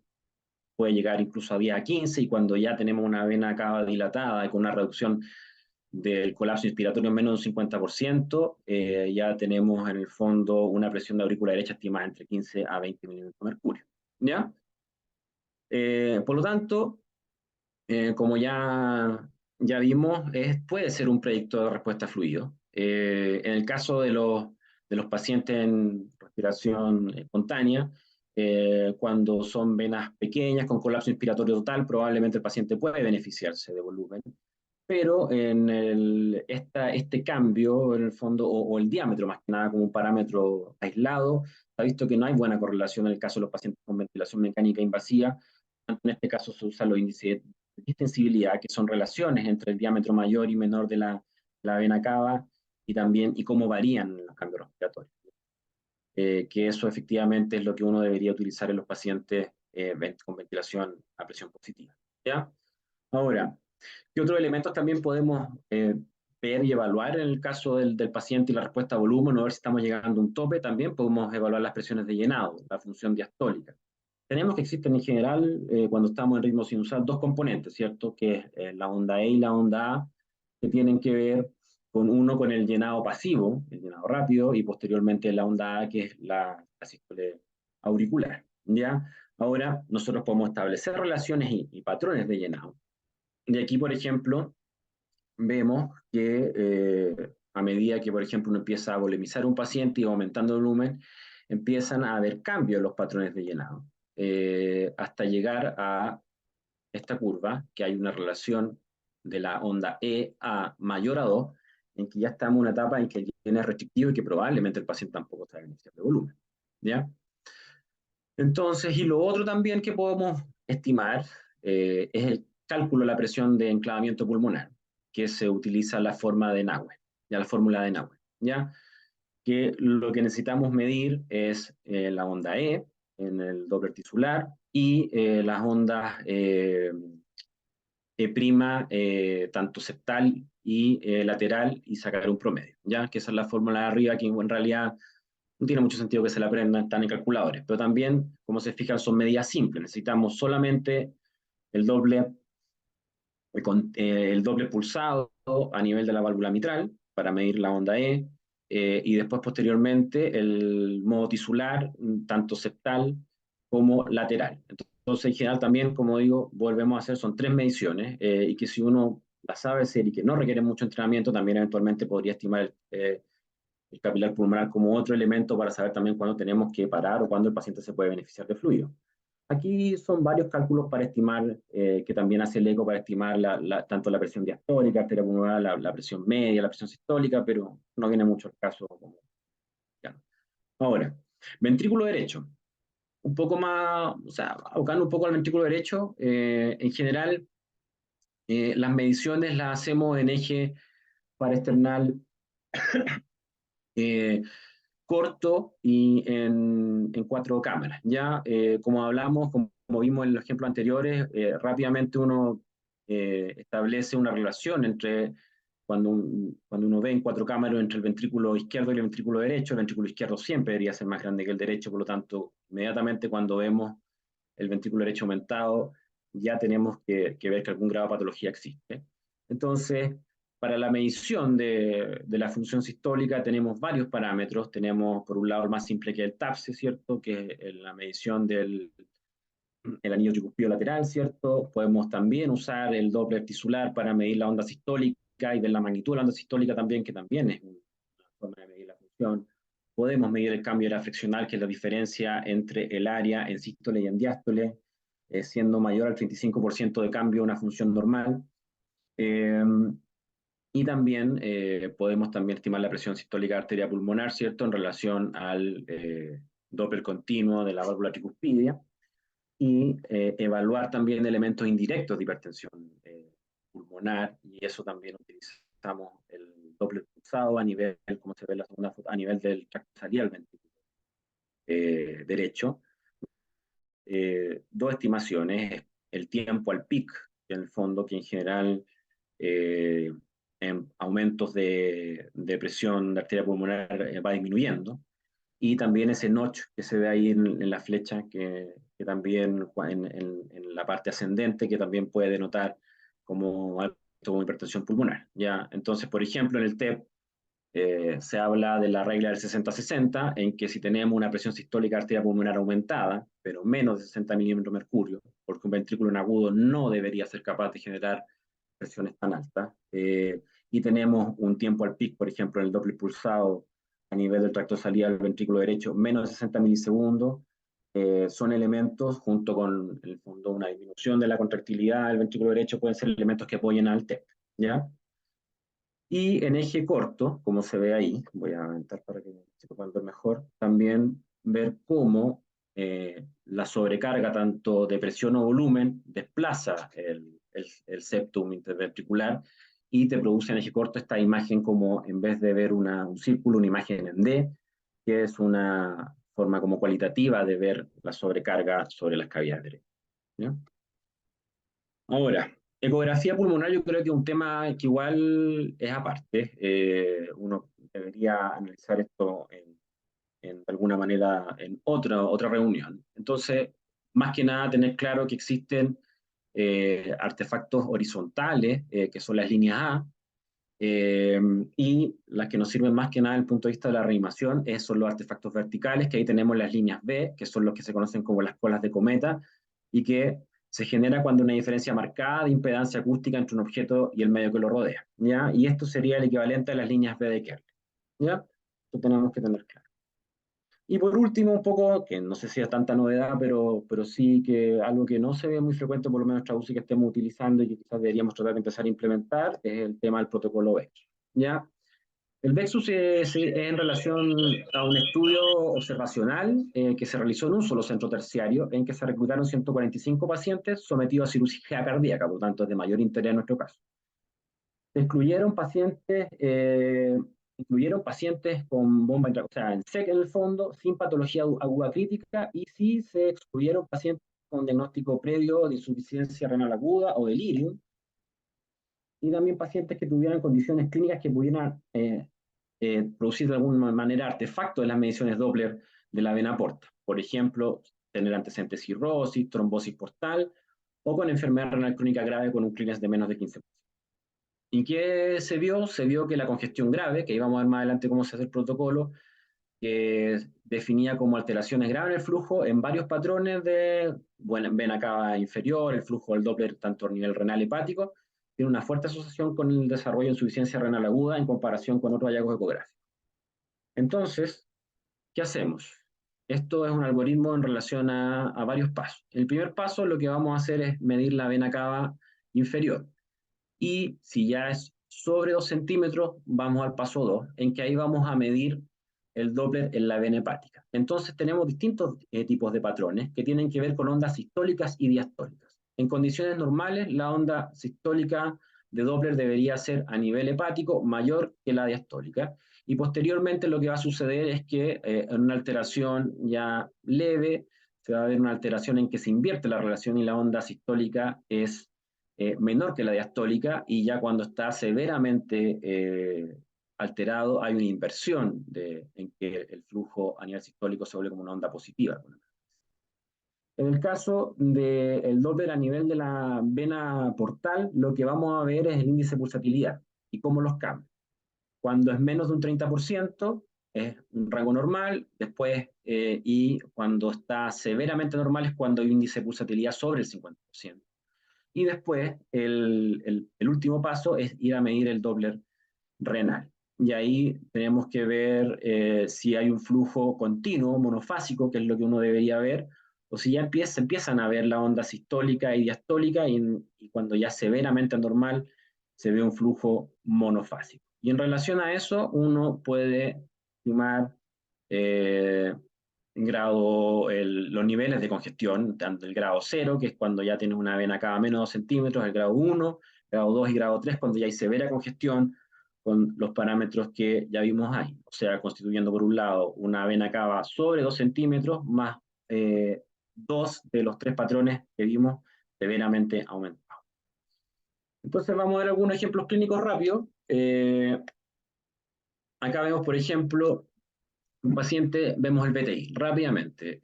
puede llegar incluso a 10 a 15, y cuando ya tenemos una vena cava dilatada y con una reducción del colapso inspiratorio en menos de un 50%, ya tenemos en el fondo una presión de aurícula derecha estimada entre 15 a 20 milímetros de mercurio. ¿Ya? Por lo tanto, como ya vimos, puede ser un predictor de respuesta a fluido. En el caso de los pacientes en respiración espontánea, cuando son venas pequeñas con colapso inspiratorio total, probablemente el paciente puede beneficiarse de volumen, pero este cambio, en el fondo, o el diámetro más que nada como un parámetro aislado, se ha visto que no hay buena correlación en el caso de los pacientes con ventilación mecánica invasiva. En este caso se usan los índices de distensibilidad, que son relaciones entre el diámetro mayor y menor de la vena cava, y cómo varían los cambios respiratorios. Que eso efectivamente es lo que uno debería utilizar en los pacientes con ventilación a presión positiva. ¿Ya? Ahora, ¿qué otros elementos también podemos ver y evaluar en el caso del paciente y la respuesta a volumen, o ver si estamos llegando a un tope? También podemos evaluar las presiones de llenado, la función diastólica. Tenemos que existen en general, cuando estamos en ritmo sinusal, dos componentes, ¿cierto? Que es la onda E y la onda A, que tienen que ver con uno con el llenado pasivo, el llenado rápido, y posteriormente la onda A, que es la sístole auricular, ¿ya? Ahora, nosotros podemos establecer relaciones y patrones de llenado. De aquí, por ejemplo, vemos que a medida que, por ejemplo, uno empieza a volemizar un paciente y va aumentando el volumen, empiezan a haber cambios en los patrones de llenado, hasta llegar a esta curva, que hay una relación de la onda E a mayor a 2, en que ya estamos en una etapa en que el lleno es restrictivo y que probablemente el paciente tampoco está beneficiando de volumen. ¿Ya? Entonces, y lo otro también que podemos estimar es el cálculo de la presión de enclavamiento pulmonar, que se utiliza la forma de Nahue, ya la fórmula de Nahue, ¿ya? Que lo que necesitamos medir es la onda E en el Doppler tisular y las ondas tanto septal y lateral, y sacar un promedio, ¿ya? Que esa es la fórmula de arriba, que en realidad no tiene mucho sentido que se la aprendan, están en calculadores, pero también, como se fijan, son medidas simples. Necesitamos solamente el doble, el doble pulsado a nivel de la válvula mitral para medir la onda E, y después posteriormente el modo tisular, tanto septal como lateral. Entonces, en general también, como digo, volvemos a hacer, son tres mediciones, y que si uno las sabe hacer y que no requiere mucho entrenamiento, también eventualmente podría estimar el capilar pulmonar como otro elemento para saber también cuándo tenemos que parar o cuándo el paciente se puede beneficiar de fluido. Aquí son varios cálculos para estimar, que también hace el eco para estimar tanto la presión diastólica, arteria pulmonar, la presión media, la presión sistólica, pero no viene mucho el caso. Ya. Ahora, ventrículo derecho. Un poco más, o sea, abocando un poco al ventrículo derecho, en general, las mediciones las hacemos en eje paraesternal eh, corto y en cuatro cámaras. Ya, como hablamos, como vimos en los ejemplos anteriores, rápidamente uno establece una relación entre cuando uno ve en cuatro cámaras entre el ventrículo izquierdo y el ventrículo derecho. El ventrículo izquierdo siempre debería ser más grande que el derecho, por lo tanto, inmediatamente cuando vemos el ventrículo derecho aumentado, ya tenemos que ver que algún grado de patología existe. Entonces, para la medición de la función sistólica tenemos varios parámetros. Tenemos, por un lado, el más simple, que es el TAPSE, ¿cierto? Que es la medición del el anillo tricuspio lateral, ¿cierto? Podemos también usar el Doppler tisular para medir la onda sistólica y ver la magnitud de la onda sistólica también, que también es una forma de medir la función. Podemos medir el cambio de era friccional, que es la diferencia entre el área en sístole y en diástole, siendo mayor al 35% de cambio una función normal. Eh, y también podemos también estimar la presión sistólica de arteria pulmonar, ¿cierto? En relación al Doppler continuo de la válvula tricuspidia, y evaluar también elementos indirectos de hipertensión pulmonar, y eso también utilizamos el Doppler pulsado a nivel, como se ve en la segunda foto, a nivel del tracto salida ventrículo derecho. Dos estimaciones: el tiempo al peak, en el fondo, que en general eh, en aumentos de presión de arteria pulmonar va disminuyendo, y también ese notch que se ve ahí en la flecha, que también en la parte ascendente, que también puede denotar como algo como hipertensión pulmonar. ¿Ya? Entonces, por ejemplo, en el TEP se habla de la regla del 60-60, en que si tenemos una presión sistólica arteria pulmonar aumentada, pero menos de 60 milímetros de mercurio, porque un ventrículo en agudo no debería ser capaz de generar presiones tan altas, y tenemos un tiempo al pic, por ejemplo, en el doble pulsado a nivel del tracto de salida del ventrículo derecho, menos de 60 milisegundos, son elementos, junto con, en el fondo, una disminución de la contractilidad del ventrículo derecho, pueden ser elementos que apoyen al TEP, ¿ya? Y en eje corto, como se ve ahí, voy a aventar para que se puedan ver mejor, también ver cómo la sobrecarga, tanto de presión o volumen, desplaza el septum interventricular, y te produce en eje corto esta imagen, como en vez de ver un círculo, una imagen en D, que es una forma como cualitativa de ver la sobrecarga sobre las cavidades, ¿ya? Ahora, ecografía pulmonar yo creo que es un tema que igual es aparte. Uno debería analizar esto de alguna manera en otra reunión. Entonces, más que nada tener claro que existen artefactos horizontales, que son las líneas A, eh, y las que nos sirven más que nada desde el punto de vista de la reanimación son los artefactos verticales, que ahí tenemos las líneas B, que son los que se conocen como las colas de cometa, y que se genera cuando hay una diferencia marcada de impedancia acústica entre un objeto y el medio que lo rodea, ¿ya? Y esto sería el equivalente a las líneas B de Kerr, ¿ya? Esto tenemos que tener claro. Y por último, un poco, que no sé si es tanta novedad, pero sí que algo que no se ve muy frecuente, por lo menos en nuestra UCI que estemos utilizando y que quizás deberíamos tratar de empezar a implementar, es el tema del protocolo VEX. ¿Ya? El VEXUS es en relación a un estudio observacional que se realizó en un solo centro terciario, en que se reclutaron 145 pacientes sometidos a cirugía cardíaca, por lo tanto es de mayor interés en nuestro caso. Se incluyeron pacientes con bomba o sea, en SEC en el fondo, sin patología aguda crítica, y sí se excluyeron pacientes con diagnóstico previo de insuficiencia renal aguda o delirium, y también pacientes que tuvieran condiciones clínicas que pudieran producir de alguna manera artefactos de las mediciones Doppler de la vena porta. Por ejemplo, tener antecedentes de cirrosis, trombosis portal, o con enfermedad renal crónica grave con un clearance de menos de 15%. ¿Y qué se vio? Se vio que la congestión grave, que íbamos a ver más adelante cómo se hace el protocolo, que definía como alteraciones graves en el flujo en varios patrones de, bueno, vena cava inferior, el flujo del Doppler tanto a nivel renal hepático, tiene una fuerte asociación con el desarrollo de insuficiencia renal aguda en comparación con otros hallazgos ecográficos. Entonces, ¿qué hacemos? Esto es un algoritmo en relación a varios pasos. El primer paso lo que vamos a hacer es medir la vena cava inferior. Y si ya es sobre 2 centímetros, vamos al paso 2, en que ahí vamos a medir el Doppler en la vena hepática. Entonces tenemos distintos tipos de patrones que tienen que ver con ondas sistólicas y diastólicas. En condiciones normales, la onda sistólica de Doppler debería ser a nivel hepático mayor que la diastólica. Y posteriormente lo que va a suceder es que en una alteración ya leve, se va a ver una alteración en que se invierte la relación y la onda sistólica es menor que la diastólica, y ya cuando está severamente alterado hay una inversión en que el flujo a nivel sistólico se vuelve como una onda positiva. En el caso del Doppler a nivel de la vena portal, lo que vamos a ver es el índice de pulsatilidad y cómo los cambia. Cuando es menos de un 30%, es un rango normal, después, y cuando está severamente normal es cuando hay un índice de pulsatilidad sobre el 50%. Y después, el último paso es ir a medir el Doppler renal. Y ahí tenemos que ver si hay un flujo continuo, monofásico, que es lo que uno debería ver, o si ya empiezan a ver la onda sistólica y diastólica, y cuando ya severamente normal se ve un flujo monofásico. Y en relación a eso, uno puede estimar eh, los niveles de congestión, tanto el grado 0, que es cuando ya tienes una vena cada menos de 2 centímetros, el grado 1, grado 2 y grado 3, cuando ya hay severa congestión, con los parámetros que ya vimos ahí. O sea, constituyendo por un lado una vena cava sobre 2 centímetros más 2 de los 3 patrones que vimos severamente aumentados. Entonces vamos a ver algunos ejemplos clínicos rápidos. Acá vemos, por ejemplo, un paciente, vemos el BTI rápidamente.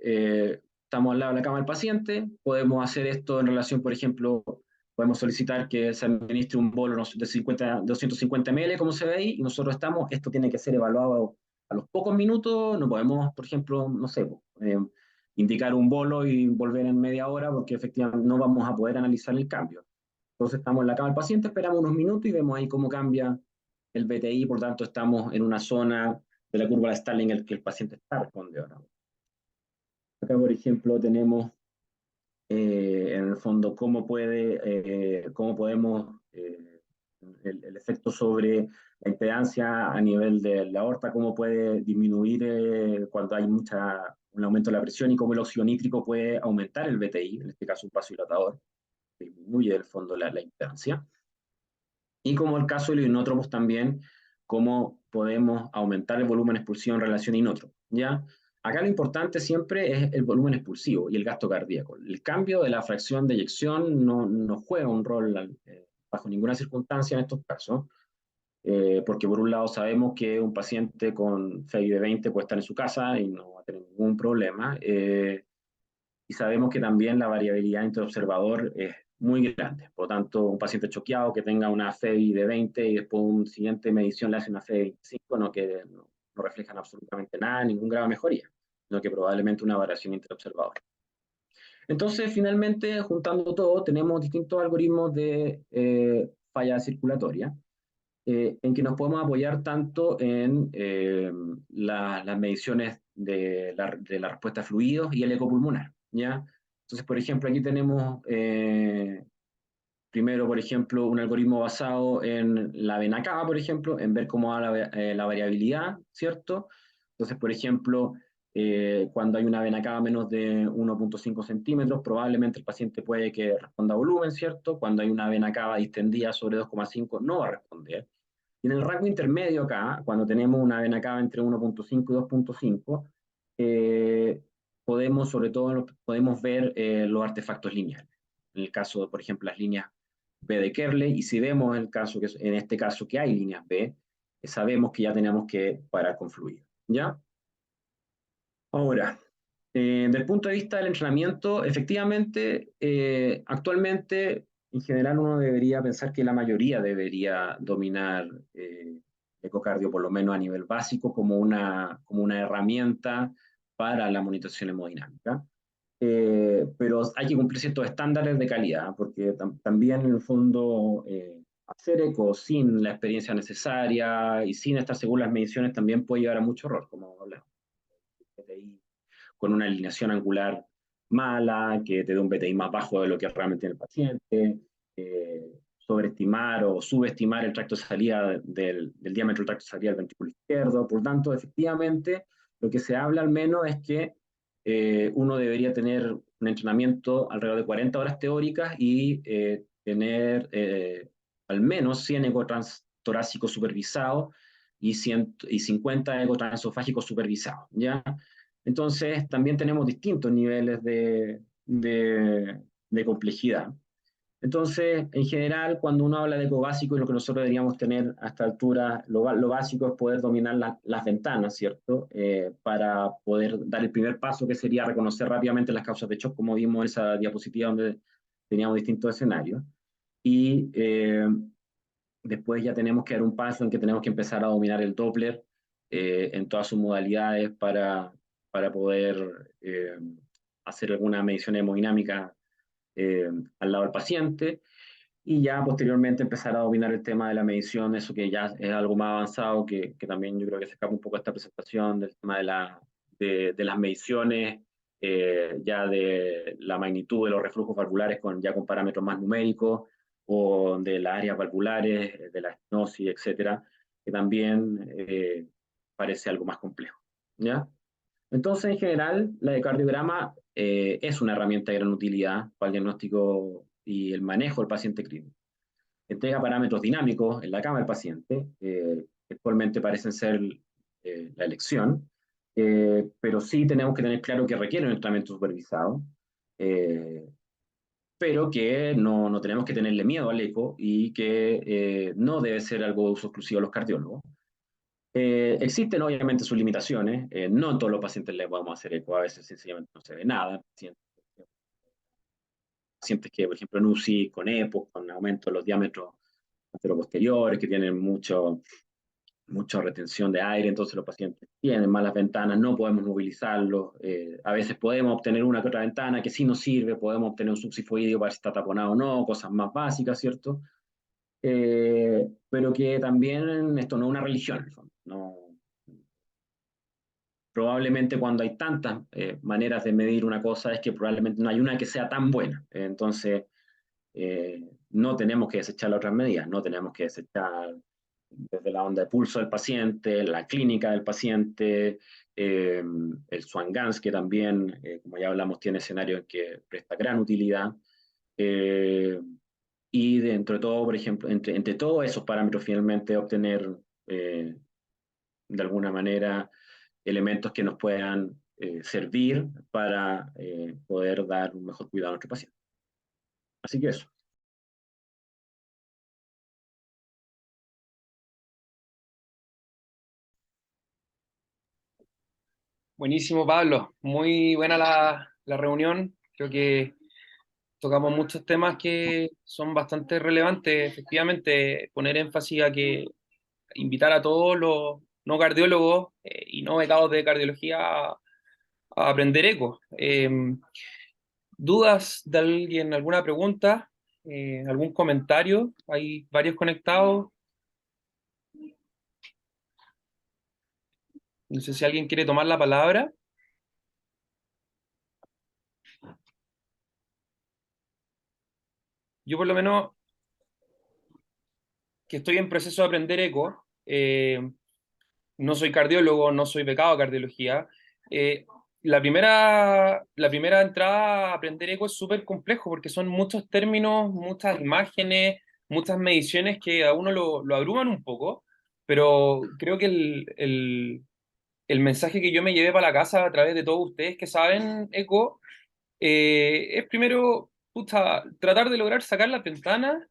Estamos al lado de la cama del paciente, podemos hacer esto en relación, por ejemplo, podemos solicitar que se administre un bolo de 250 ml, como se ve ahí, y nosotros estamos, esto tiene que ser evaluado a los pocos minutos, no podemos, por ejemplo, no sé, indicar un bolo y volver en media hora, porque efectivamente no vamos a poder analizar el cambio. Entonces estamos en la cama del paciente, esperamos unos minutos y vemos ahí cómo cambia el BTI, por tanto estamos en una zona de la curva de Starling en el que el paciente está respondiendo ahora. Acá, por ejemplo, tenemos en el fondo cómo podemos el efecto sobre la impedancia a nivel de la aorta, cómo puede disminuir cuando hay un aumento de la presión, y cómo el óxido nítrico puede aumentar el BTI, en este caso un vasodilatador, que disminuye el fondo la impedancia. Y como el caso de los inótropos también, cómo podemos aumentar el volumen de expulsión en relación a inótropos, ¿ya? Acá lo importante siempre es el volumen expulsivo y el gasto cardíaco. El cambio de la fracción de eyección no juega un rol bajo ninguna circunstancia en estos casos, porque por un lado sabemos que un paciente con FEI de 20 puede estar en su casa y no va a tener ningún problema, y sabemos que también la variabilidad entre observador es muy grande. Por lo tanto, un paciente choqueado que tenga una FEI de 20 y después una siguiente medición le hace una FEI de 25, no reflejan absolutamente nada, ningún grado de mejoría, sino que probablemente una variación interobservador. Entonces, finalmente, juntando todo, tenemos distintos algoritmos de falla circulatoria, en que nos podemos apoyar tanto en las mediciones de la respuesta a fluidos y el eco pulmonar, ¿ya? Entonces, por ejemplo, aquí tenemos primero, por ejemplo, un algoritmo basado en la vena cava, por ejemplo, en ver cómo va la variabilidad, ¿cierto? Entonces, por ejemplo, cuando hay una vena cava menos de 1,5 centímetros, probablemente el paciente puede que responda a volumen, ¿cierto? Cuando hay una vena cava distendida sobre 2,5, no va a responder. Y en el rango intermedio acá, cuando tenemos una vena cava entre 1,5 y 2,5, eh, podemos, sobre todo, podemos ver los artefactos lineales. En el caso, por ejemplo, las líneas B de Kerley, y si vemos el caso que, en este caso que hay líneas B, sabemos que ya tenemos que parar con fluido. ¿Ya? Ahora, desde el punto de vista del entrenamiento, efectivamente, actualmente, en general, uno debería pensar que la mayoría debería dominar ecocardio, por lo menos a nivel básico, como una herramienta para la monitorización hemodinámica. Pero hay que cumplir ciertos estándares de calidad, porque también en el fondo hacer eco sin la experiencia necesaria y sin estar según las mediciones también puede llevar a mucho error, como hablamos. Con una alineación angular mala, que te dé un BTI más bajo de lo que realmente tiene el paciente, sobreestimar o subestimar el tracto de salida del diámetro del tracto de salida del ventrículo izquierdo. Por tanto, efectivamente, lo que se habla al menos es que uno debería tener un entrenamiento alrededor de 40 horas teóricas y tener al menos 100 ecotrans torácicos supervisados y 50 ecotransesofágicos supervisados, ¿ya? Entonces, también tenemos distintos niveles de complejidad. Entonces, en general, cuando uno habla de eco básico, lo que nosotros deberíamos tener a esta altura, lo básico es poder dominar las ventanas, ¿cierto? Para poder dar el primer paso, que sería reconocer rápidamente las causas de shock, como vimos en esa diapositiva donde teníamos distintos escenarios. Y después ya tenemos que dar un paso en que tenemos que empezar a dominar el Doppler en todas sus modalidades para poder hacer alguna medición hemodinámica al lado del paciente, y ya posteriormente empezar a dominar el tema de la medición, eso que ya es algo más avanzado, que también yo creo que se escapa un poco de esta presentación, del tema de las mediciones, ya de la magnitud de los reflujos valvulares ya con parámetros más numéricos, o de las áreas valvulares, de la estenosis, etcétera, que también parece algo más complejo. ¿Ya? Entonces, en general, la de cardiograma es una herramienta de gran utilidad para el diagnóstico y el manejo del paciente clínico. Entrega parámetros dinámicos en la cama del paciente, que actualmente parecen ser la elección, pero sí tenemos que tener claro que requiere un entrenamiento supervisado, eh, pero que no tenemos que tenerle miedo al eco y que no debe ser algo de uso exclusivo de los cardiólogos. Existen obviamente sus limitaciones, no en todos los pacientes les podemos hacer eco, a veces sencillamente no se ve nada. Pacientes que, por ejemplo, en UCI con EPO, con aumento de los diámetros anteroposteriores, que tienen mucha retención de aire, entonces los pacientes tienen malas ventanas, no podemos movilizarlos, a veces podemos obtener una que otra ventana que sí nos sirve, podemos obtener un subsifoideo para si está taponado o no, cosas más básicas, ¿cierto? Pero que también esto no es una religión, no, probablemente cuando hay tantas maneras de medir una cosa es que probablemente no hay una que sea tan buena. Entonces, no tenemos que desechar las otras medidas, no tenemos que desechar desde la onda de pulso del paciente, la clínica del paciente, el Swan-Ganz, que también, como ya hablamos, tiene escenarios en que presta gran utilidad. Eh, y dentro de todo, por ejemplo, entre todos esos parámetros, finalmente obtener de alguna manera elementos que nos puedan servir para poder dar un mejor cuidado a nuestro paciente. Así que eso. Buenísimo, Pablo. Muy buena la reunión. Creo que tocamos muchos temas que son bastante relevantes. Efectivamente, poner énfasis a que invitar a todos los no cardiólogos y no becados de cardiología a aprender eco. ¿Dudas de alguien, alguna pregunta, algún comentario? Hay varios conectados. No sé si alguien quiere tomar la palabra. Yo por lo menos que estoy en proceso de aprender eco, no soy cardiólogo, no soy becado de cardiología. Eh, la primera entrada a aprender eco es súper complejo porque son muchos términos, muchas imágenes, muchas mediciones que a uno lo abruman un poco, pero creo que el mensaje que yo me llevé para la casa a través de todos ustedes que saben eco es primero, pucha, tratar de lograr sacar las ventanas,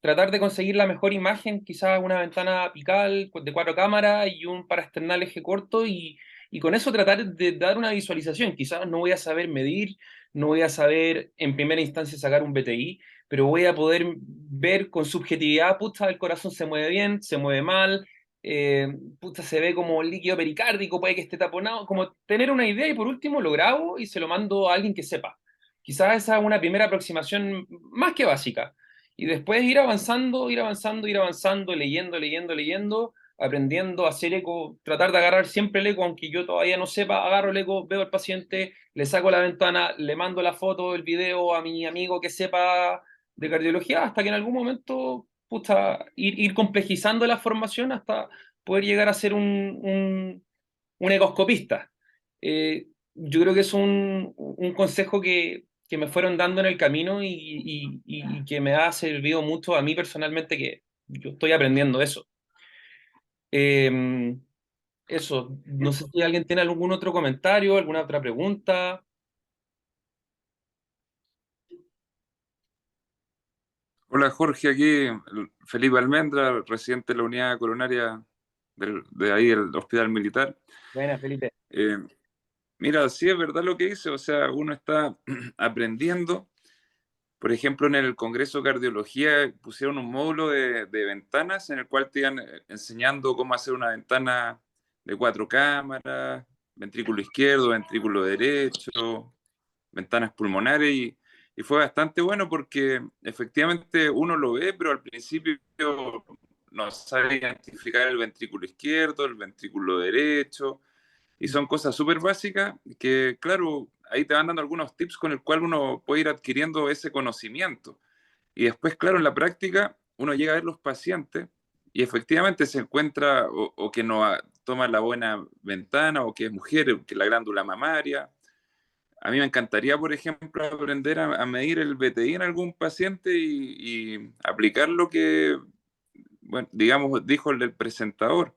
tratar de conseguir la mejor imagen, quizás una ventana apical de 4 cámaras y un paraesternal eje corto, y con eso tratar de dar una visualización. Quizás no voy a saber medir, no voy a saber en primera instancia sacar un BTI, pero voy a poder ver con subjetividad, pucha, el corazón se mueve bien, se mueve mal, eh, puta, se ve como líquido pericárdico, puede que esté taponado, como tener una idea y por último lo grabo y se lo mando a alguien que sepa. Quizás esa es una primera aproximación más que básica. Y después ir avanzando, ir avanzando, ir avanzando, leyendo, leyendo, leyendo, aprendiendo a hacer eco, tratar de agarrar siempre el eco, aunque yo todavía no sepa, agarro el eco, veo al paciente, le saco la ventana, le mando la foto, el video a mi amigo que sepa de cardiología, hasta que en algún momento puta, ir complejizando la formación hasta poder llegar a ser un ecoscopista. Yo creo que es un consejo que me fueron dando en el camino y que me ha servido mucho a mí personalmente, que yo estoy aprendiendo eso. Eh, Eso, no sé si alguien tiene algún otro comentario, alguna otra pregunta. Hola Jorge, aquí Felipe Almendra, residente de la unidad coronaria de ahí del Hospital Militar. Buena, Felipe. Eh, Mira, sí es verdad lo que dice, o sea, uno está aprendiendo. Por ejemplo, en el Congreso de Cardiología pusieron un módulo de ventanas en el cual te iban enseñando cómo hacer una ventana de 4 cámaras, ventrículo izquierdo, ventrículo derecho, ventanas pulmonares y fue bastante bueno porque efectivamente uno lo ve, pero al principio no sabe identificar el ventrículo izquierdo, el ventrículo derecho, y son cosas súper básicas que, claro, ahí te van dando algunos tips con el cual uno puede ir adquiriendo ese conocimiento. Y después, claro, en la práctica uno llega a ver los pacientes y efectivamente se encuentra o que no toma la buena ventana o que es mujer, que la glándula mamaria. A mí me encantaría, por ejemplo, aprender a medir el BTI en algún paciente y aplicar lo que, bueno, digamos, dijo el presentador.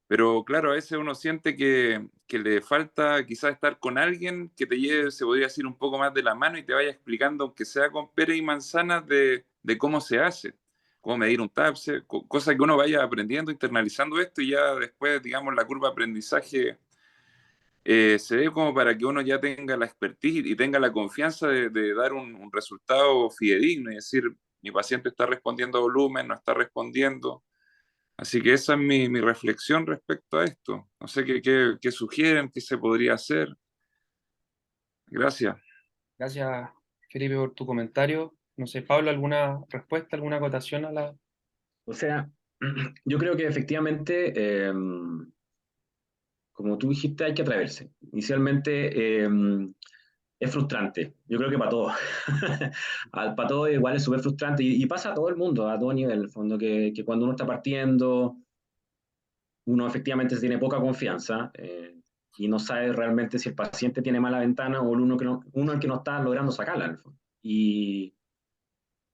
Pero claro, a veces uno siente que le falta quizás estar con alguien que te lleve, se podría decir, un poco más de la mano y te vaya explicando, aunque sea con pera y manzanas, de cómo se hace, cómo medir un TAPSE, cosa que uno vaya aprendiendo, internalizando esto y ya después, digamos, la curva de aprendizaje se ve como para que uno ya tenga la expertise y tenga la confianza de dar un resultado fidedigno y decir, mi paciente está respondiendo a volumen, no está respondiendo. Así que esa es mi reflexión respecto a esto. No sé qué sugieren, qué se podría hacer. Gracias. Gracias, Felipe, por tu comentario. No sé, Pablo, ¿alguna respuesta, alguna acotación a la... O sea, yo creo que efectivamente, como tú dijiste, hay que atreverse. Inicialmente es frustrante, yo creo que para todos. Para todos igual es súper frustrante y pasa a todo el mundo, a todo nivel, en el fondo, que cuando uno está partiendo, uno efectivamente tiene poca confianza y no sabe realmente si el paciente tiene mala ventana o uno, uno el que no está logrando sacarla, en el fondo. Y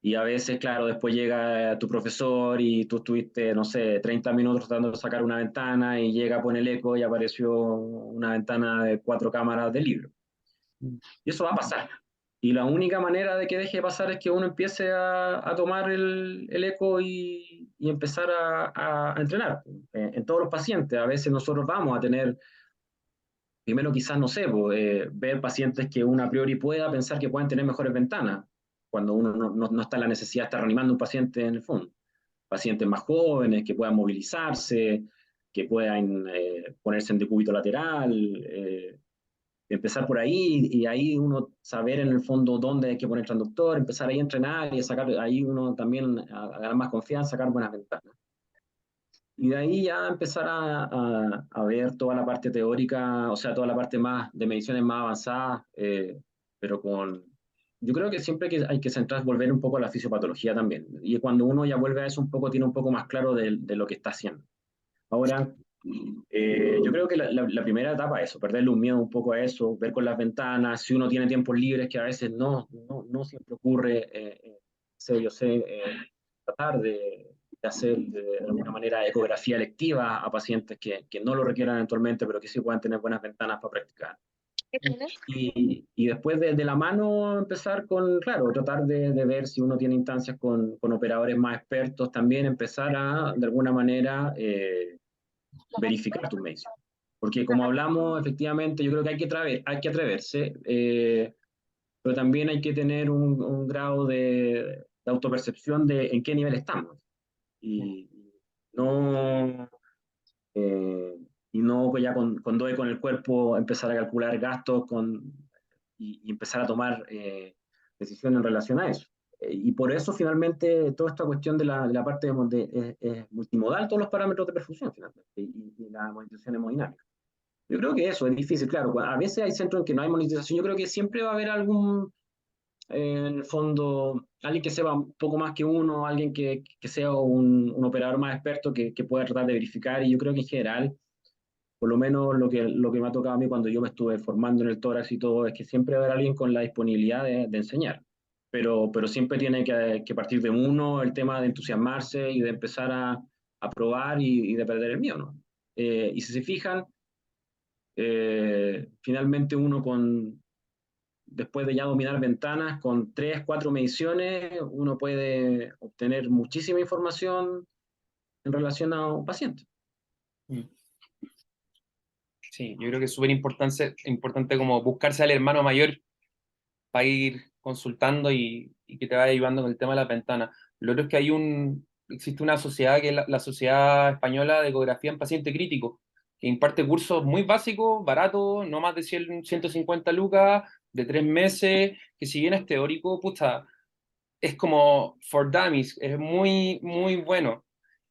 Y a veces, claro, después llega tu profesor y tú estuviste, no sé, 30 minutos tratando de sacar una ventana y llega, pone el eco y apareció una ventana de 4 cámaras de libro. Y eso va a pasar. Y la única manera de que deje de pasar es que uno empiece a tomar el eco y empezar a entrenar en todos los pacientes. A veces nosotros vamos a tener, primero quizás, no sé, ver pacientes que uno a priori pueda pensar que pueden tener mejores ventanas, cuando uno no está en la necesidad de estar reanimando un paciente en el fondo. Pacientes más jóvenes que puedan movilizarse, que puedan ponerse en decúbito lateral, empezar por ahí y ahí uno saber en el fondo dónde hay que poner transductor, empezar ahí a entrenar y a sacar ahí uno también a ganar más confianza, sacar buenas ventanas. Y de ahí ya empezar a ver toda la parte teórica, o sea, toda la parte más de mediciones más avanzadas, pero con... Yo creo que siempre hay que centrar, volver un poco a la fisiopatología también. Y cuando uno ya vuelve a eso un poco, tiene un poco más claro de lo que está haciendo. Ahora, yo creo que la primera etapa es eso, perderle un miedo un poco a eso, ver con las ventanas, si uno tiene tiempos libres, que a veces no siempre ocurre, yo sé, tratar de hacer de alguna manera ecografía electiva a pacientes que no lo requieran eventualmente, pero que sí puedan tener buenas ventanas para practicar. Y después de la mano empezar con, claro, tratar de ver si uno tiene instancias con operadores más expertos, también empezar a, de alguna manera, verificar tus mediciones. Porque como hablamos, efectivamente, yo creo que hay que atreverse, pero también hay que tener un grado de autopercepción de en qué nivel estamos. Y no, eh, y no pues ya con doy con el cuerpo empezar a calcular gastos y empezar a tomar decisiones en relación a eso. Y por eso finalmente toda esta cuestión de la parte es multimodal, todos los parámetros de perfusión finalmente, y la monetización hemodinámica. Yo creo que eso es difícil, claro. A veces hay centros en que no hay monetización. Yo creo que siempre va a haber algún, en el fondo, alguien que sepa un poco más que uno, alguien que sea un operador más experto que pueda tratar de verificar. Y yo creo que en general, por lo menos lo que me ha tocado a mí cuando yo me estuve formando en el tórax y todo, es que siempre va a haber alguien con la disponibilidad de enseñar. Pero siempre tiene que partir de uno el tema de entusiasmarse y de empezar a probar y de perder el miedo, ¿no? Y si se fijan, finalmente uno después de ya dominar ventanas, con 3, 4 mediciones, uno puede obtener muchísima información en relación a un paciente. Sí, yo creo que es súper importante como buscarse al hermano mayor para ir consultando y que te vaya ayudando con el tema de las ventanas. Lo otro es que existe una sociedad que es la Sociedad Española de Ecografía en Paciente Crítico, que imparte cursos muy básicos, baratos, no más de 150 lucas, de 3 meses, que si bien es teórico, puta, es como for dummies, es muy, muy bueno.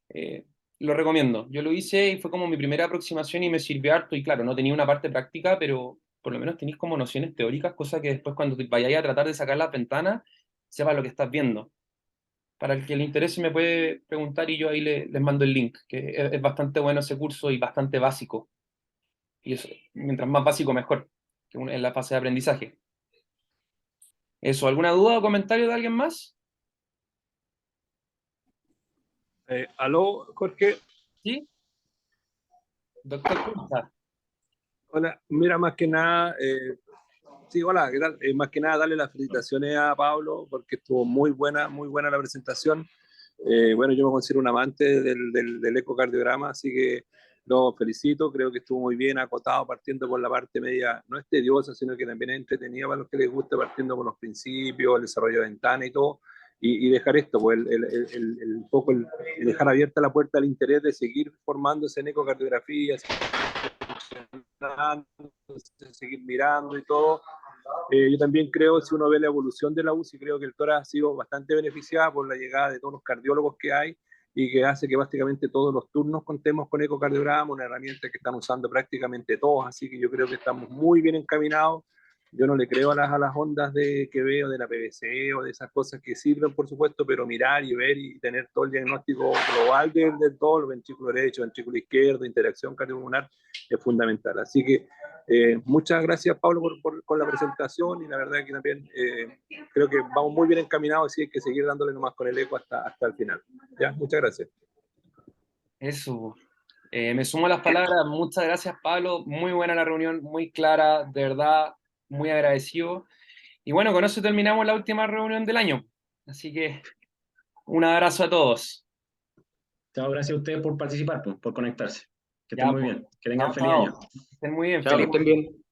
Eh, lo recomiendo. Yo lo hice y fue como mi primera aproximación y me sirvió harto. Y claro, no tenía una parte práctica, pero por lo menos tenéis como nociones teóricas, cosa que después cuando te vayáis a tratar de sacar las ventanas, sepas lo que estás viendo. Para el que le interese me puede preguntar y yo ahí les mando el link, que es bastante bueno ese curso y bastante básico. Y eso, mientras más básico, mejor, en la fase de aprendizaje. Eso, ¿alguna duda o comentario de alguien más? Aló, Jorge. ¿Sí? Doctor, ¿cómo está? Hola, mira, más que nada, sí, hola, ¿qué tal? Más que nada, darle las felicitaciones a Pablo porque estuvo muy buena la presentación. Bueno, yo me considero un amante del ecocardiograma, así que lo felicito, creo que estuvo muy bien acotado, partiendo por la parte media, no es tediosa, sino que también es entretenida para los que les gusta, partiendo por los principios, el desarrollo de ventana y todo, y dejar esto, pues un poco el dejar abierta la puerta al interés de seguir formándose en ecocardiografía, seguir mirando y todo. Yo también creo, si uno ve la evolución de la UCI, creo que el tórax ha sido bastante beneficiada por la llegada de todos los cardiólogos que hay y que hace que básicamente todos los turnos contemos con ecocardiograma, una herramienta que están usando prácticamente todos, así que yo creo que estamos muy bien encaminados. Yo no le creo a las ondas que veo de la PVC o de esas cosas que sirven, por supuesto, pero mirar y ver y tener todo el diagnóstico global de todo, el ventrículo derecho, ventrículo izquierdo, interacción cardiopulmonar, es fundamental. Así que Muchas gracias, Pablo, por la presentación, y la verdad que también creo que vamos muy bien encaminados, y hay que seguir dándole nomás con el eco hasta el final. ¿Ya? Muchas gracias. Eso. Me sumo a las palabras. Muchas gracias, Pablo. Muy buena la reunión, muy clara, de verdad, muy agradecido. Y bueno, con eso terminamos la última reunión del año. Así que un abrazo a todos. Chao, gracias a ustedes por participar, por conectarse. Que estén Ya, muy pues. bien. Que tengan Chao, feliz chao. año. Que estén muy bien. Chao, que Feliz estén bien.